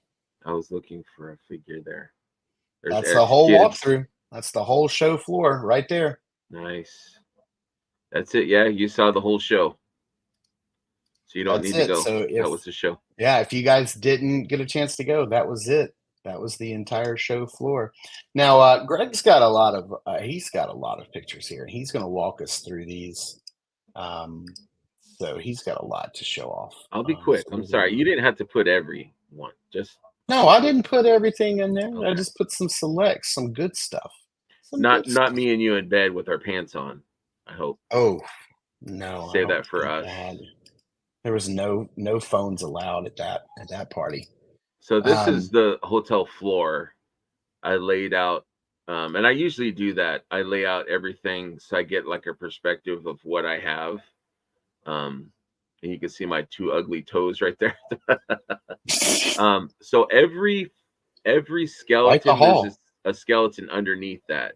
I was looking for a figure there. There's That's the Eric's whole kids. walkthrough. That's the whole show floor right there. Nice. That's it. Yeah, you saw the whole show. So you don't That's need to it. go. So That was the show. if you guys didn't get a chance to go, that was it. That was the entire show floor. Now, Greg's got a lot of he's got a lot of pictures here, and he's going to walk us through these. Um, so he's got a lot to show off. I'll be quick. So I'm we're sorry. gonna. You didn't have to put every one. Just No, some I quick. didn't put everything in there. I Okay. just put some selects, some good stuff. Some good Not stuff. me and you in bed with our pants on. I hope. Oh no, I Save don't that for think us. I had. There was no phones allowed at that party. So this is Um, the hotel floor. I laid out, and I usually do that. I lay out everything so I get like a perspective of what I have. And you can see my two ugly toes right there. So every like the skeleton, there's hall. a skeleton underneath that.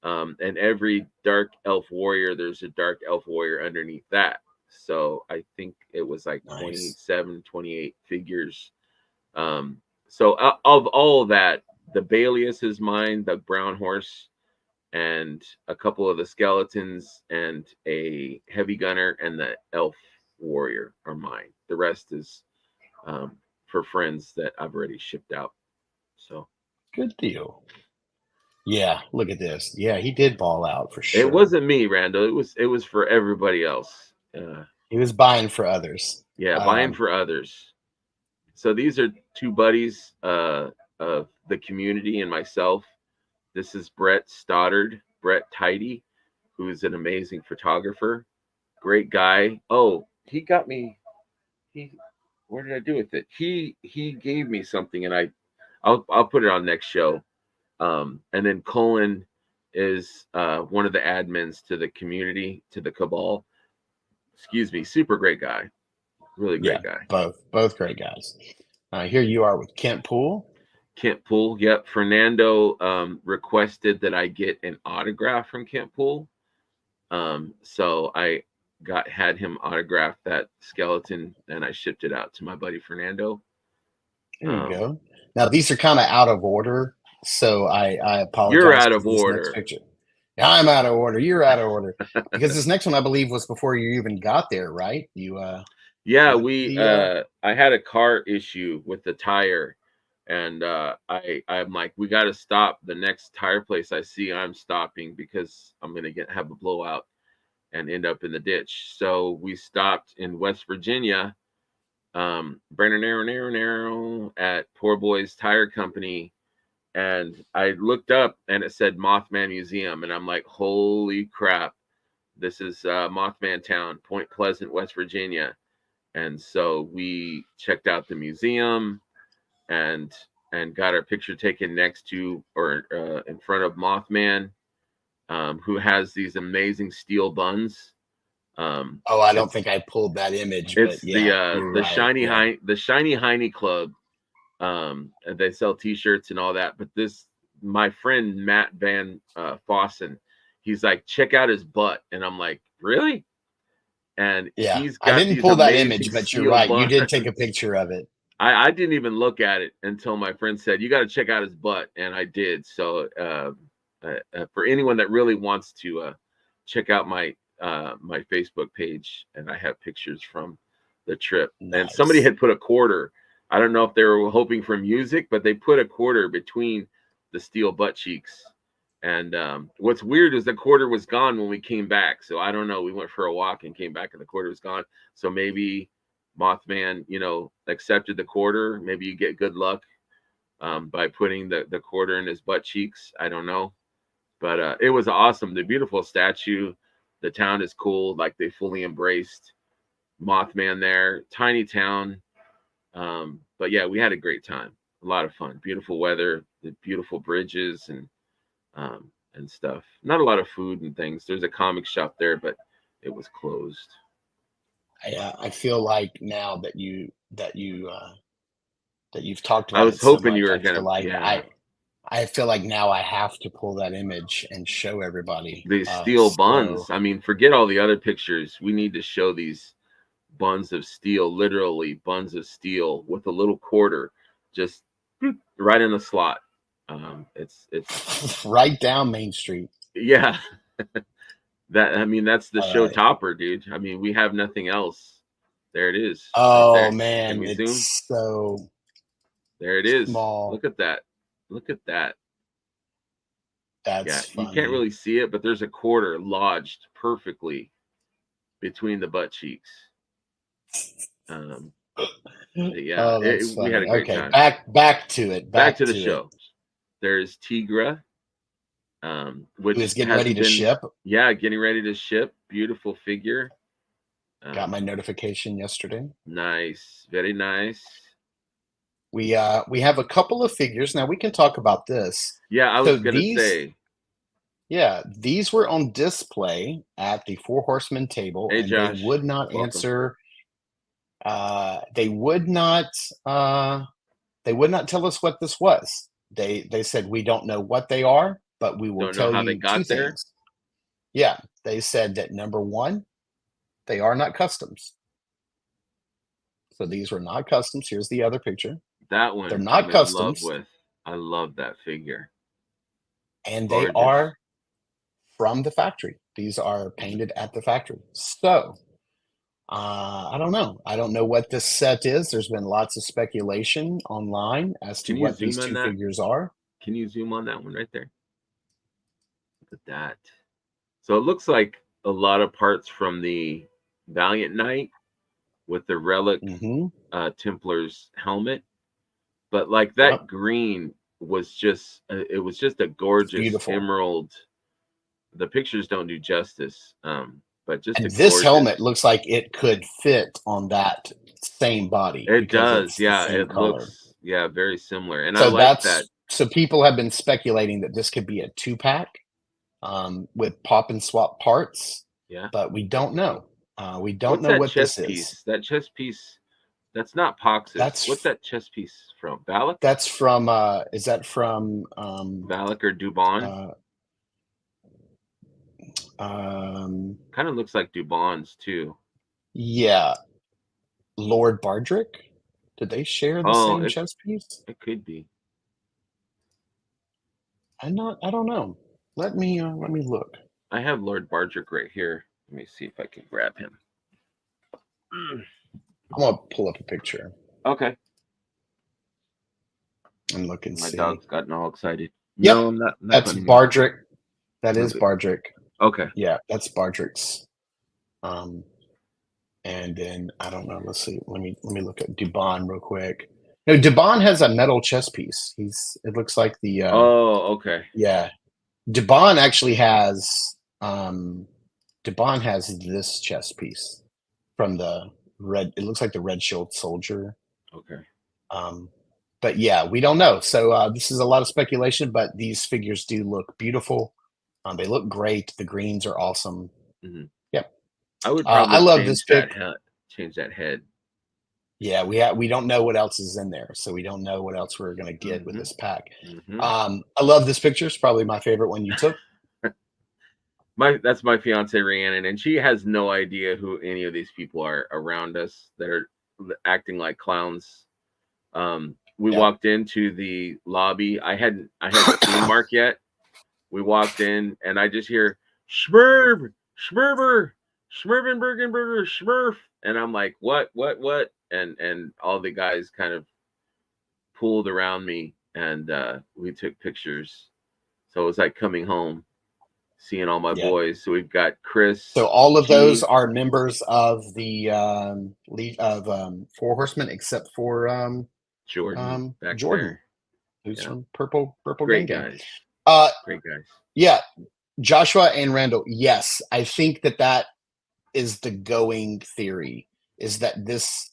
And every dark elf warrior, there's a dark elf warrior underneath that. So I think it was like Nice. 27, 28 figures. So of all of that, the Balius is mine, the brown horse, and a couple of the skeletons, and a heavy gunner, and the elf warrior are mine. The rest is for friends that I've already shipped out. So Good deal. Yeah, look at this. Yeah, he did ball out for it sure. wasn't me, Randall. It was for everybody else. He was buying for others. Yeah, buying for others. So these are two buddies of the community and myself. This is Brett Stoddard, Brett Tidy, who is an amazing photographer. Great guy. Oh, he got me. He, where did I do with it? He gave me something, and I'll put it on next show. And then Colin is one of the admins to the community, to the cabal. Excuse me, super great guy, really Yeah, great guy. both great guys. Here you are with Kent Poole. Kent Poole. Yep. Fernando requested that I get an autograph from Kent Poole. So I had him autograph that skeleton, and I shipped it out to my buddy Fernando. There you go. Now these are kind of out of order, so I You're apologize out because of this next order. picture. I'm out of order. You're out of order because this next one I believe was before you even got there, right? You Yeah, went to the I had a car issue with the tire, and I'm like, we got to stop. The next tire place I see, I'm stopping because I'm gonna have a blowout and end up in the ditch. So we stopped in West Virginia, at Poor Boys Tire Company, and I looked up and it said Mothman Museum, and I'm like, holy crap, this is Mothman Town, Point Pleasant, West Virginia. And so we checked out the museum and got our picture taken next to, or in front of Mothman, who has these amazing steel buns. Oh, I don't It's think I pulled that image, but it's yeah, you're the right. Yeah. Shiny Heine Club. And they sell T-shirts and all that. But my friend Matt Van Fossen, he's like, check out his butt, and I'm like, really? And Yeah. he's I got didn't these pull that amazing image, but you're steel right. You did take a buns. picture of it. I didn't even look at it until my friend said, you got to check out his butt, and I did. So for anyone that really wants to check out my Facebook page, and I have pictures from the trip. And somebody Nice. had put a quarter. I don't know if they were hoping for music, but they put a quarter between the steel butt cheeks. And what's weird is the quarter was gone when we came back. So I don't know. We went for a walk and came back and the quarter was gone. So maybe Mothman, accepted the quarter. Maybe you get good luck by putting the quarter in his butt cheeks. I don't know. But it was awesome. The beautiful statue. The town is cool. Like they fully embraced Mothman there. Tiny town. But yeah, we had a great time. A lot of fun. Beautiful weather. The beautiful bridges and stuff. Not a lot of food and things. There's a comic shop there, but it was closed. I feel like now that you've talked I about was it so hoping you much, were I feel gonna, like yeah. I feel like now I have to pull that image and show everybody. These steel So buns. I mean, forget all the other pictures. We need to show these buns of steel, literally buns of steel with a little quarter, just right in the slot. It's right down Main Street. yeah. That's the All show right. topper, dude. I mean, we have nothing else. There it is, right Oh there. Can man, we zoom? it's so There it is. small. Look at that. Look at that. Yeah, That's you can't funny. really see it, but there's a quarter lodged perfectly between the butt cheeks. Um, yeah, Oh, that's we had funny. a great Okay, time. back to it. Back Back to the to it. show. There's Tigra, He which was getting ready hasn't to been, ship. yeah, getting ready to ship. Beautiful figure. Got my notification yesterday. Nice, very nice. We have a couple of figures. Now we can talk about this. Yeah, I So was gonna say, these were on display at the Four Horsemen table, hey and they Josh, would not welcome. answer. They would not. They would not tell us what this was. They said we don't know what they are, but we will Don't know tell how they you two got there. things. Yeah, they said that number one, they are not customs. So these were not customs. Here's the other picture. That They're one I'm not in love customs, with. I love that figure. and they Gorgeous. are from the factory. These are painted at the factory. So I don't know. I don't know what this set is. There's been lots of speculation online as to Can you what zoom these on two that? figures are. Can you zoom on that one right there? Look at that. So it looks like a lot of parts from the Valiant Knight with the relic Hmm. Templar's helmet, but like that Yep, green was just it was just a it's gorgeous beautiful. emerald. The pictures don't do justice, but just a And this helmet gorgeous. looks like it could fit on that same body It because does, it's the yeah. same It color. looks, yeah, very similar, and I So like that. so people have been speculating that this could be a two-pack with pop and swap parts, Yeah. but we don't know. We don't What's know that what this chest is. piece? That chest piece. That's not Pox's. What's That's that chest piece from? Valak? that's from is that from Valak or Dubon? uh um Kind of looks like Dubon's too. yeah, Lord Bardrick? Did they share the Oh, same chess piece? it could be. I don't know. Let me look. I have Lord Bardrick right here. Let me see if I can grab him. I'm gonna pull up a picture Okay. and look and My see. dog's gotten all excited. Yep, No, I'm not. I'm not that's hunting him. Bardrick. That is Move it. Bardrick. Okay. Yeah, that's Bardrick's. Um, and then I don't know. Let's see. Let me look at Dubon real quick. No, Dubon has a metal chess piece. It looks like the Oh, okay. yeah. Dubon actually has um Dubon has this chess piece from the red. It looks like the Red Shield Soldier. Okay. Um, but yeah, we don't know. So this is a lot of speculation, but these figures do look beautiful. They look great. The greens are awesome. Hmm. Yep. I would I probably love this change that pick. head. Change that head. Yeah, we don't know what else is in there, so we don't know what else we're gonna get with Hmm. this pack. Hmm. I love this picture. It's probably my favorite one you took. That's my fiance Rhiannon, and she has no idea who any of these people are around us that are acting like clowns. We Yep. walked into the lobby. I hadn't seen Mark yet. We walked in, and I just hear Schmerb, Schmerber, Schmerbenbergenberger Schmurf, and I'm like, what, and all the guys kind of pulled around me, and we took pictures. So it was like coming home, seeing all my Yeah. boys. So we've got Chris So all of those G, are members of the Four Horsemen, except for Jordan back Jordan, there. who's Yeah, from Purple Gang great Gang. guys, Uh, great guys. yeah, Joshua and Randall. Yes, I think that is the going theory. Is that this?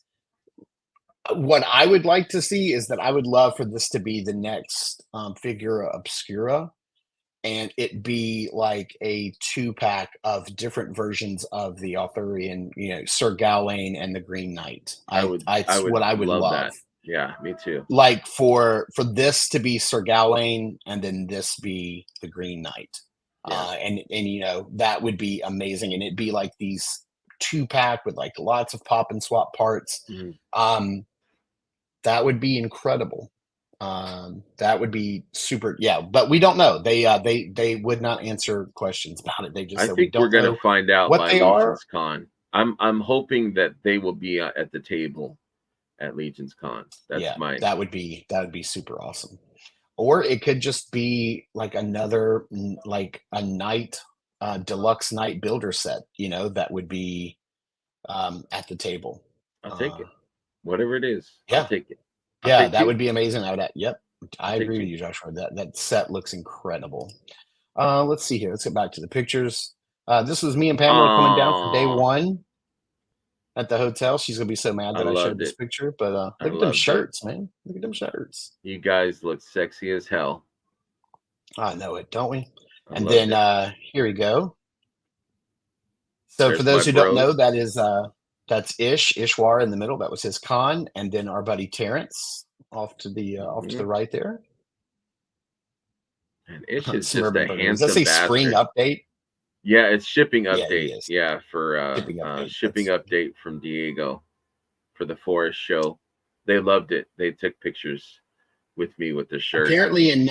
What I would like to see is that I would love for this to be the next Figura Obscura, and it be like a 2-pack of different versions of the Arthurian, Sir Gawain and the Green Knight. I It's would what I would love love. that. Yeah, me too. Like for this to be Sir Gawain and then this be the Green Knight. Yeah. And that would be amazing. And it'd be like these 2-pack with like lots of pop and swap parts. Mm-hmm. That would be incredible. That would be super. Yeah, but we don't know. They would not answer questions about it. They just I said we think we're don't gonna know find out what by they are. Legion's Con. I'm hoping that they will be at the table at Legion's Con. That's Yeah, my that would be super awesome. Or it could just be like another like a night deluxe night builder set, that would be at the table. I'll take it. Whatever it is, I'll Yeah. take it. I'll Yeah, take that two. would be amazing. Yep. I'll I take agree with two. you, Joshua. That set looks incredible. Let's see here. Let's get back to the pictures. This was me and Pamela coming down for day Oh, 1 at the hotel. She's gonna be so mad I that I showed loved this it. picture, but I look at them loved it. shirts, man. Look at them shirts. You guys look sexy as hell. I know it, don't we? I And loved then it. here we go. So for There's my those who don't know, bros. that's Ishwar in the middle. That was his con, and then our buddy Terrence off to the right there. And Ish is just Suburban a Burger. Does that handsome say spring bastard. update? Yeah, it's shipping Yeah, he update. is. Yeah, for Shipping update. shipping update from Diego for the Forest show. They loved it. They took pictures with me with the shirt. Apparently in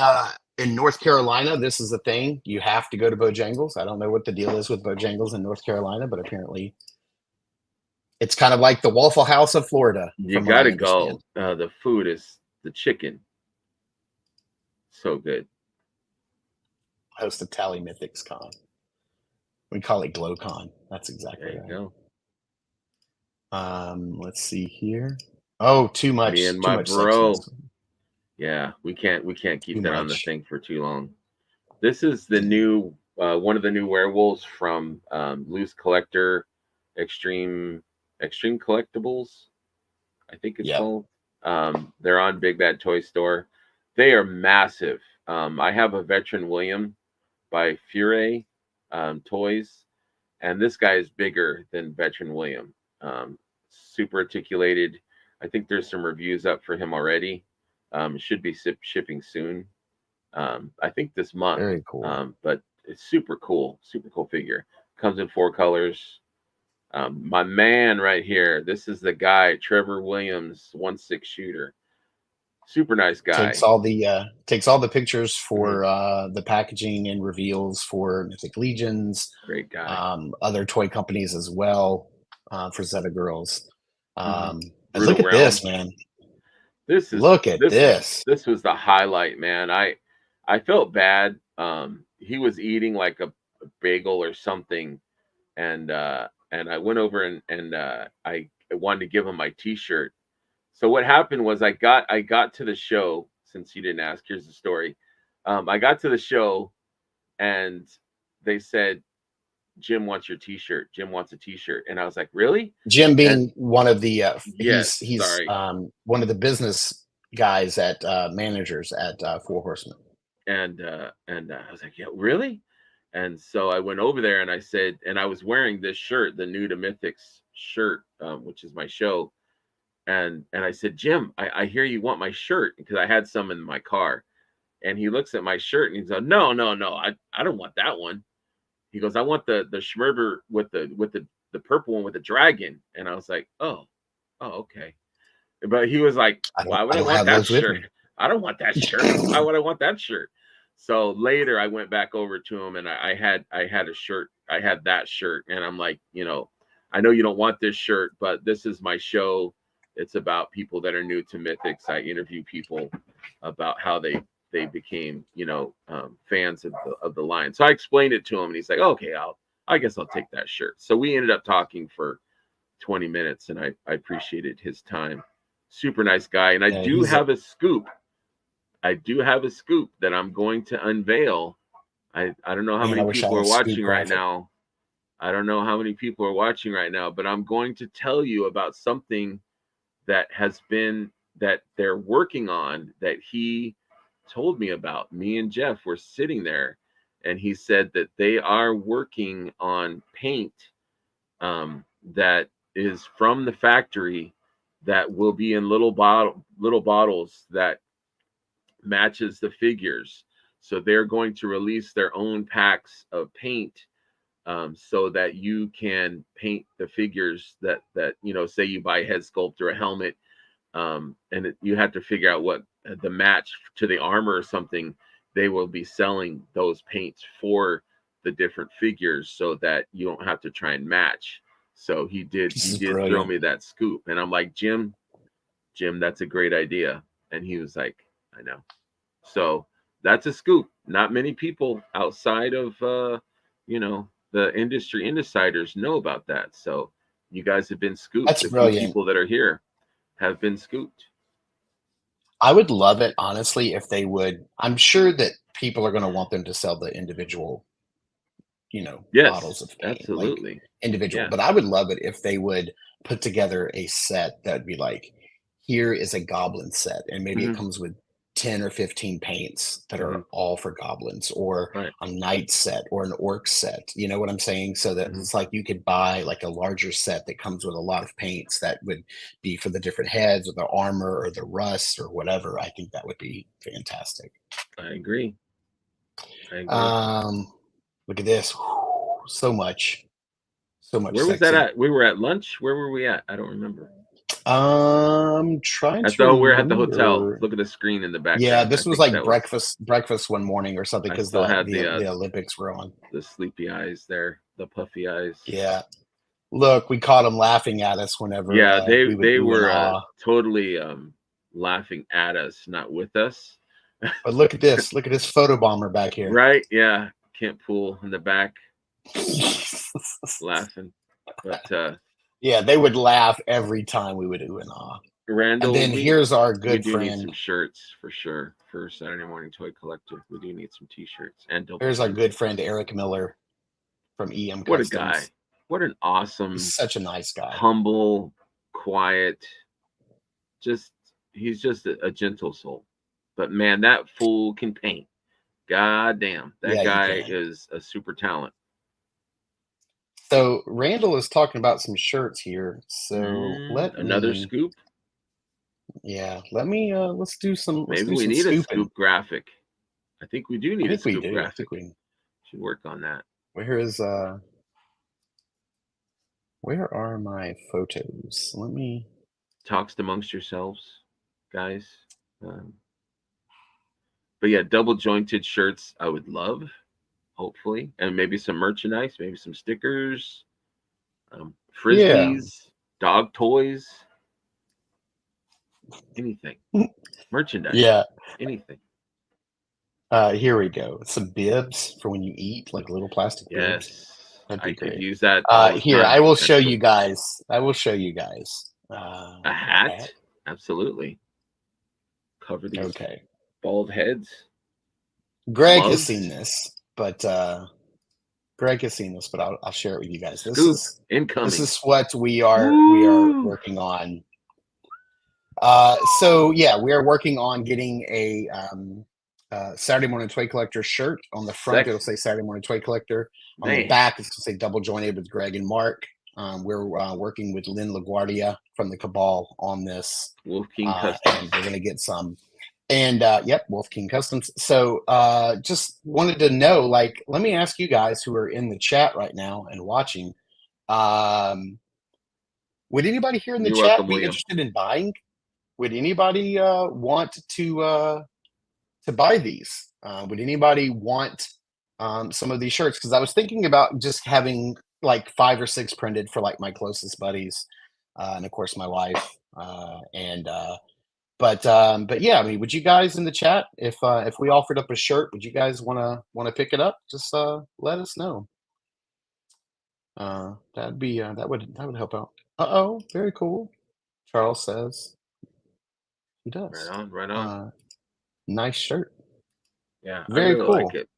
North Carolina, this is a thing. You have to go to Bojangles. I don't know what the deal is with Bojangles in North Carolina, but apparently it's kind of like the Waffle House of Florida, You from what I gotta understand. go. The food is the chicken. So good. Host of Tally Mythics Con. We call it GlowCon. That's exactly There you right. Let's see here. Oh, too much. Me and too my much bro. sexiness. Yeah, we can't keep Too that on the much. thing for too long. This is the new one of the new werewolves from Loose Collector Extreme Collectibles, I think it's called. They're on Big Bad Toy Store. They are massive. I have a Veteran William by Fure Toys, and this guy is bigger than Veteran William. Super articulated. I think there's some reviews up for him already. It should be shipping soon. I think this month. Very cool. But it's super cool figure. Comes in 4 colors. My man right here, this is the guy, Trevor Williams, 1/6 shooter. Super nice guy. Takes all the pictures for the packaging and reveals for Mythic Legions. Great guy. Other toy companies as well, for Zeta Girls. Look at Realm. this, man. This was the highlight, man. I felt bad. He was eating like a bagel or something, and I went over and I wanted to give him my T-shirt. So what happened was I got to the show. Since you didn't ask, here's the story. I got to the show, and they said, "Jim wants your T-shirt. Jim wants a T-shirt." And I was like, "Really?" Jim being one of the yes, he's one of the business guys at managers at Four Horsemen. And I was like, "Yeah, really?" And so I went over there and I said, and I was wearing this shirt, the New to Mythics shirt, which is my show. And I said, "Jim, I hear you want my shirt," because I had some in my car. And he looks at my shirt and he's like, no, I don't want that one. He goes, "I want the Schmerber with the purple one with the dragon." And I was like, oh, okay. But he was like, "Why would I want that shirt? I don't want that shirt. Why would I want that shirt?" So later I went back over to him and I had a shirt. I had that shirt and I'm like, I know you don't want this shirt, but this is my show. It's about people that are new to Mythics. I interview people about how they became, fans of the line. So I explained it to him and he's like, okay, I guess I'll take that shirt. So we ended up talking for 20 minutes and I appreciated his time. Super nice guy. And I do have a scoop. I do have a scoop that I'm going to unveil. I don't know how many people are watching right now. I don't know how many people are watching right now, but I'm going to tell you about something that they're working on that he told me about. Me and Jeff were sitting there and he said that they are working on paint that is from the factory that will be in little bottles that matches the figures. So they're going to release their own packs of paint so that you can paint the figures that say you buy a head sculpt or a helmet, and you have to figure out what the match to the armor or something. They will be selling those paints for the different figures so that you don't have to try and match. So he did throw me that scoop, and I'm like, Jim, that's a great idea. And he was like, I know. So that's a scoop. Not many people outside of the industry insiders know about that. So you guys have been scooped. That's brilliant. Few people that are here have been scooped. I would love it, honestly, if they would. I'm sure that people are going to want them to sell the individual, bottles of paint, absolutely, like individual. Yeah. But I would love it if they would put together a set that would be like, here is a goblin set, and maybe it comes with 10 or 15 paints that are all for goblins, or a knight set or an orc set. You know what I'm saying? So that it's like you could buy like a larger set that comes with a lot of paints that would be for the different heads or the armor or the rust or whatever. I think that would be fantastic. I agree. Look at this. So much. Where was that at? We were at lunch. Where were we at? I don't remember. Trying to remember. We're at the hotel. Look at the screen in the background. Yeah, this was like breakfast one morning or something because the Olympics were on. The sleepy eyes there, the puffy eyes. Yeah. Look, we caught them laughing at us whenever. Yeah, they were totally laughing at us, not with us. But look at this. Look at this photo bomber back here. Right? Yeah. Kent Pool in the back laughing. But yeah, they would laugh every time we would ooh and ah. Randall, and then here's our good friend. We need some shirts for sure for Saturday Morning Toy Collector. We do need some t-shirts and here's our good friend Eric Miller from EM Customs. What a guy. What an awesome, he's such a nice guy. Humble, quiet. He's just a gentle soul. But man, that fool can paint. God damn. That guy is a super talent. So Randall is talking about some shirts here. So another scoop. Yeah, let's do some. Maybe we need a scoop graphic. I think we do need a scoop graphic. I think we should work on that. Where are my photos? Let me. Talks amongst yourselves, guys. But yeah, double jointed shirts I would love. Hopefully, and maybe some merchandise, maybe some stickers, frisbees, dog toys, anything, merchandise. Yeah, anything. Here we go. Some bibs for when you eat, like little plastic bibs. Yes, I could use that. Here, I will show you guys. A hat? Absolutely. Cover these bald heads. Greg has seen this. But Greg has seen this, but I'll share it with you guys. This is incoming. This is what we are working on. So yeah, we are working on getting a Saturday Morning Toy Collector shirt. On the front, it'll say Saturday Morning Toy Collector. On the back, it's going to say Double Jointed with Greg and Mark. We're working with Lynn LaGuardia from the Cabal on this. Wolf King Customs. And we're going to get some. And Wolf King Customs. So just wanted to know, like, let me ask you guys who are in the chat right now and watching, would anybody here in the chat be interested in buying? Would anybody want to to buy these. Would anybody want some of these shirts? Because I was thinking about just having like 5 or 6 printed for like my closest buddies, and of course my wife. And but yeah, I mean, would you guys in the chat, if we offered up a shirt, would you guys wanna pick it up? Just let us know. That'd be that would help out. Uh-oh, very cool. Charles says he Right does. on, right on. Nice shirt. Yeah, I Very really like cool. it.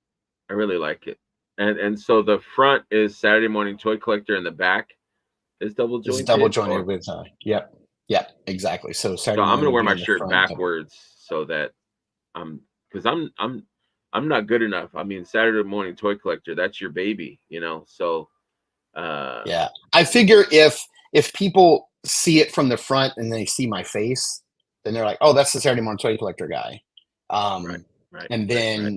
I really like it. And so the front is Saturday Morning Toy Collector, and the back is double It's double jointed. jointed Or with yep. Yep, exactly. So so Saturday I'm morning gonna would wear be my in the shirt front double. backwards so that because I'm not good enough. I mean, Saturday Morning Toy Collector, that's your baby, you know. So uh Yeah. I figure if people see it from the front and they see my face, then they're like, "Oh, that's the Saturday morning toy collector guy." right, Um, right, and right, right.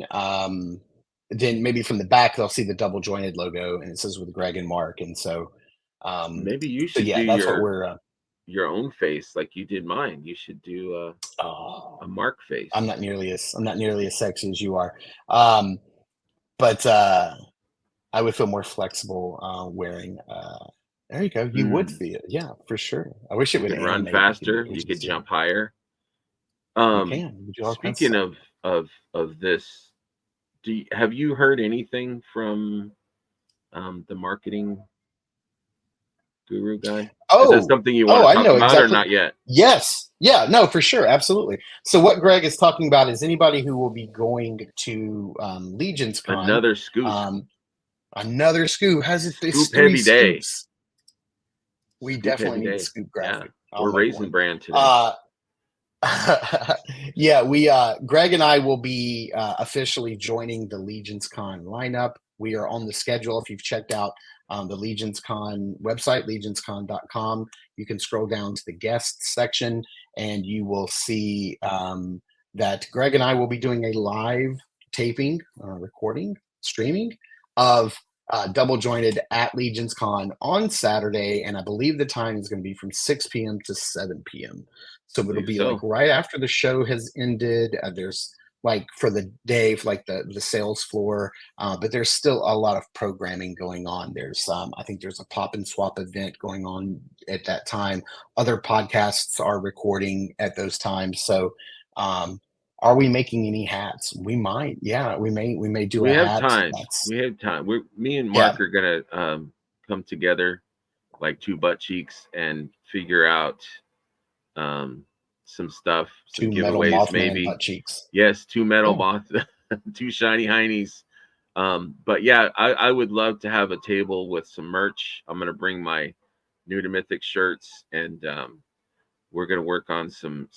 then maybe from the back they'll see the double jointed logo and it says with Greg and Mark. And so Maybe you so should do yeah, that's what we're your own face like you did mine. You should do oh, a Mark I'm face. not nearly as sexy as you are. Um, but I would feel more flexible wearing. There you go. You would Mm. feel, yeah, for sure. I wish it You would could run animate. faster. We You could could see it. jump higher. You Um, can. You do all kinds of Speaking stuff. of this, have you heard anything from the marketing guru guy? Is that Oh, something you want to I talk know about or exactly. not yet? Yes. Yeah. No, for sure. Absolutely. So what Greg is talking about is anybody who will be going to Legion's Con. Another scoop, Um, another scoop. Has it? It's scoop 3 heavy day, scoops. We scoop definitely heavy need the day. scoop Yeah, graphic. I'll we're make raising one. brand today. Uh, yeah, we Greg and I will be officially joining the Legions Con lineup. We are on the schedule. If you've checked out the Legions Con website, legionscon.com, you can scroll down to the guests section and you will see that Greg and I will be doing a live taping, recording, streaming of double jointed at Legions Con on Saturday. And I believe the time is going to be from 6 p.m. to 7 p.m. So it'll Believe be like so. right after the show has ended. There's like for the day, for like the sales floor, but there's still a lot of programming going on. There's I think there's a pop and swap event going on at that time. Other podcasts are recording at those times. So are we making any hats? We might. Yeah, we may do We a have hat. time. That's We have time. Me and yeah, Mark are gonna come together like two butt cheeks and figure out um, some stuff, some two metal giveaways, Mothman maybe. butt cheeks. Yes, two metal Yeah. moth, two shiny heinies. But yeah, I would love to have a table with some merch. I'm gonna bring my new to Mythic shirts, and we're gonna work on some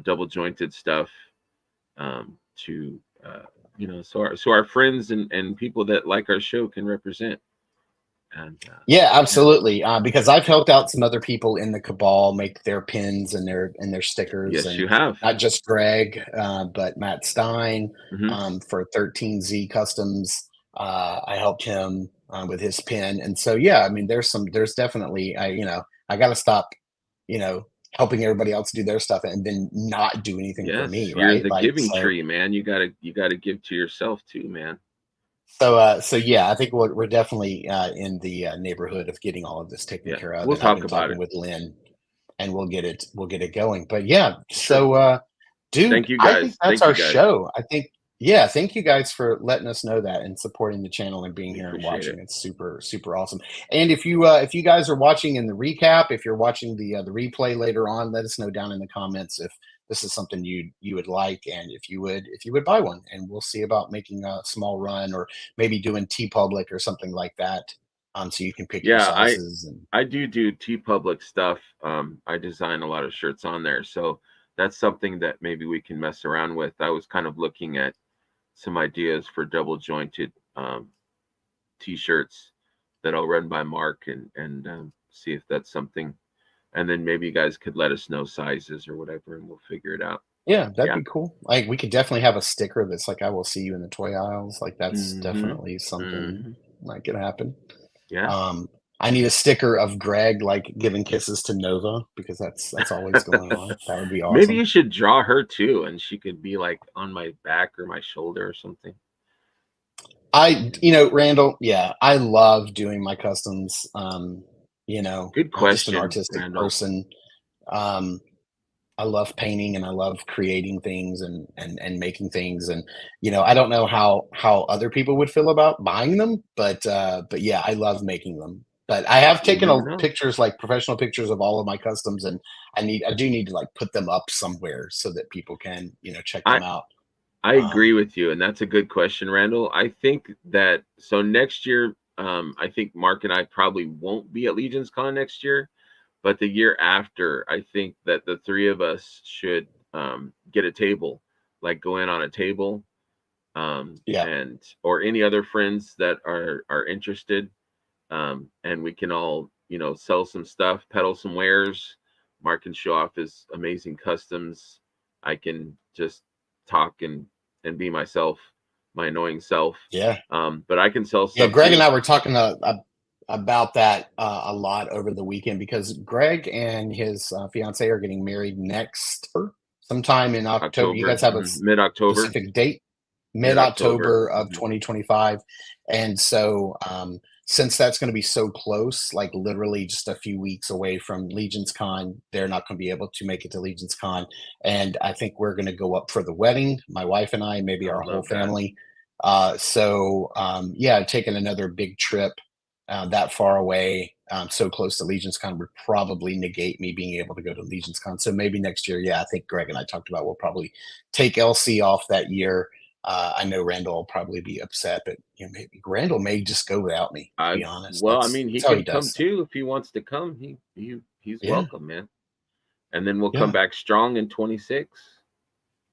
double jointed stuff to so our friends and people that like our show can represent. And Yeah, yeah, absolutely. Because I've helped out some other people in the cabal make their pins and their stickers, yes, you and have. not just Greg, but Matt Stein Hmm. for 13Z Customs. I helped him with his pin, and so yeah, I mean, there's definitely I got to stop, helping everybody else do their stuff and then not do anything for Yes, me, you're right? the Like giving so. tree, man. You gotta give to yourself too, man. So yeah, I think we're definitely in the neighborhood of getting all of this taken Yeah, care of, we'll and I've talk been about talking it with Lynn, and we'll get it going. But yeah, sure. so dude, Thank you I think guys. that's Thank you our guys. show. I think yeah, thank you guys for letting us know that and supporting the channel and being We here and appreciate watching. it. It's super super awesome. And if you guys are watching in the recap, if you're watching the replay later on, let us know down in the comments if this is something you would like, and if you would buy one, and we'll see about making a small run or maybe doing T Public or something like that, so you can pick your Yeah, sizes. And I do T Public stuff. I design a lot of shirts on there, so that's something that maybe we can mess around with. I was kind of looking at some ideas for double jointed t-shirts that I'll run by Mark and see if that's something. And then maybe you guys could let us know sizes or whatever, and we'll figure it out. yeah, that'd Yeah. be cool. Like we could definitely have a sticker that's like, "I will see you in the toy aisles." Like that's Hmm. definitely something Hmm. that could happen. Yeah. Um, I need a sticker of Greg like giving kisses to Nova because that's always going on. That would be Maybe awesome. you should draw her too, and she could be like on my back or my shoulder or something. Randall, yeah, I love doing my customs. Good I'm just an question, artistic Randall. person. Um, I love painting and I love creating things and making things. And I don't know how other people would feel about buying them, but yeah, I love making them. But I have You taken never know. pictures, like professional pictures of all of my customs, and I do need to like put them up somewhere so that people can check I them out. I agree Um, with you, and that's a good question, Randall. I think that so next year, I think Mark and I probably won't be at Legion's Con next year, but the year after, I think that the three of us should get a table, like go in on a table, yeah, and or any other friends that are interested, and we can all sell some stuff, peddle some wares. Mark can show off his amazing customs. I can just talk and be myself, my annoying self. yeah. But I can sell Yeah, stuff Greg and too. I were talking about that a lot over the weekend because Greg and his fiance are getting married sometime in October. You October, guys have a mid October, specific date? mid October. Mid-October of 2025. And so, since that's going to be so close, like literally just a few weeks away from Legion's Con, they're not going to be able to make it to Legion's Con. And I think we're going to go up for the wedding, my wife and I, maybe I our whole love that. family. Yeah, taking another big trip that far away, so close to Legion's Con would probably negate me being able to go to Legion's Con. So maybe next year, yeah, I think Greg and I talked about we'll probably take LC off that year. I know Randall will probably be upset, but maybe Randall may just go without me. To be honest, Well, I that's mean, he that's how he can come does. too if he wants to come. He's Yeah, welcome, man. And then we'll come yeah, back strong in 26.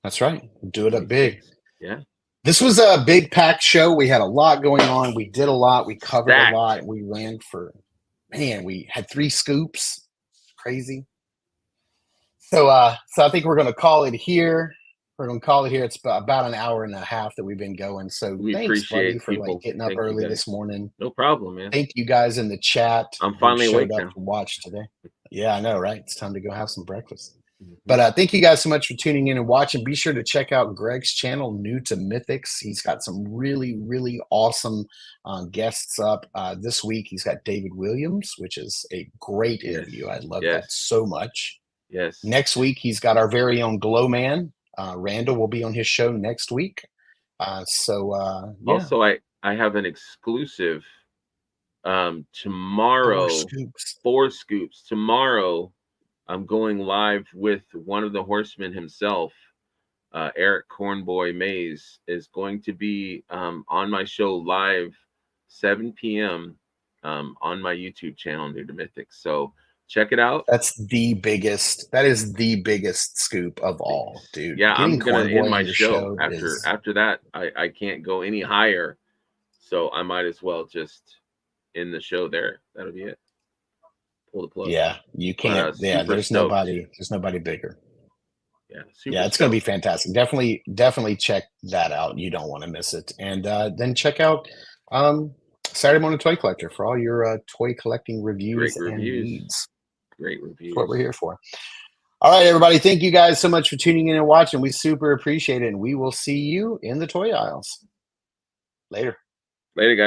that's right. Do it up big. 26. Yeah. This was a big packed show. We had a lot going on. We did a lot. We covered a Stacked. lot. We ran for, man, we had 3 scoops. Crazy. So I think we're going to call it here. We're going to call it here. It's about an hour and a half that we've been going. So We thanks, buddy, appreciate for like people. getting up Thank you early this guys. morning. No problem, man. Thank you guys in the chat I'm who finally showed awake up now. to watch today. Yeah, I know, right? It's time to go have some breakfast. Mhm. But thank you guys so much for tuning in and watching. Be sure to check out Greg's channel, New to Mythics. He's got some really, really awesome guests up this week. He's got David Williams, which is a great Yes. interview. I love that Yes. so much. Yes. Next week, he's got our very own Glow Man. Randall will be on his show next week. Yeah. Also, I have an exclusive Four tomorrow, scoops. 4 scoops. Tomorrow, I'm going live with one of the horsemen himself. Eric Cornboy Mays is going to be on my show live 7 p.m. On my YouTube channel, New to Mythics. So check it out. That is the biggest scoop of all, dude. Yeah, Getting I'm gonna end Cornboy my on your show show after is, after that. I can't go any higher, so I might as well just end the show there. That'll be it. Pull the plug. yeah, you But can't, yeah, super stoked. there's nobody bigger. Yeah, Yeah, super it's going to be stoked. fantastic. Definitely check that out. You don't want to miss it. And then check out Saturday Morning Toy Collector for all your toy collecting reviews Great and reviews. needs. Great That's what we're reviews. here for. All right, everybody. Thank you guys so much for tuning in and watching. We super appreciate it. And we will see you in the toy aisles. Later. Later, guys.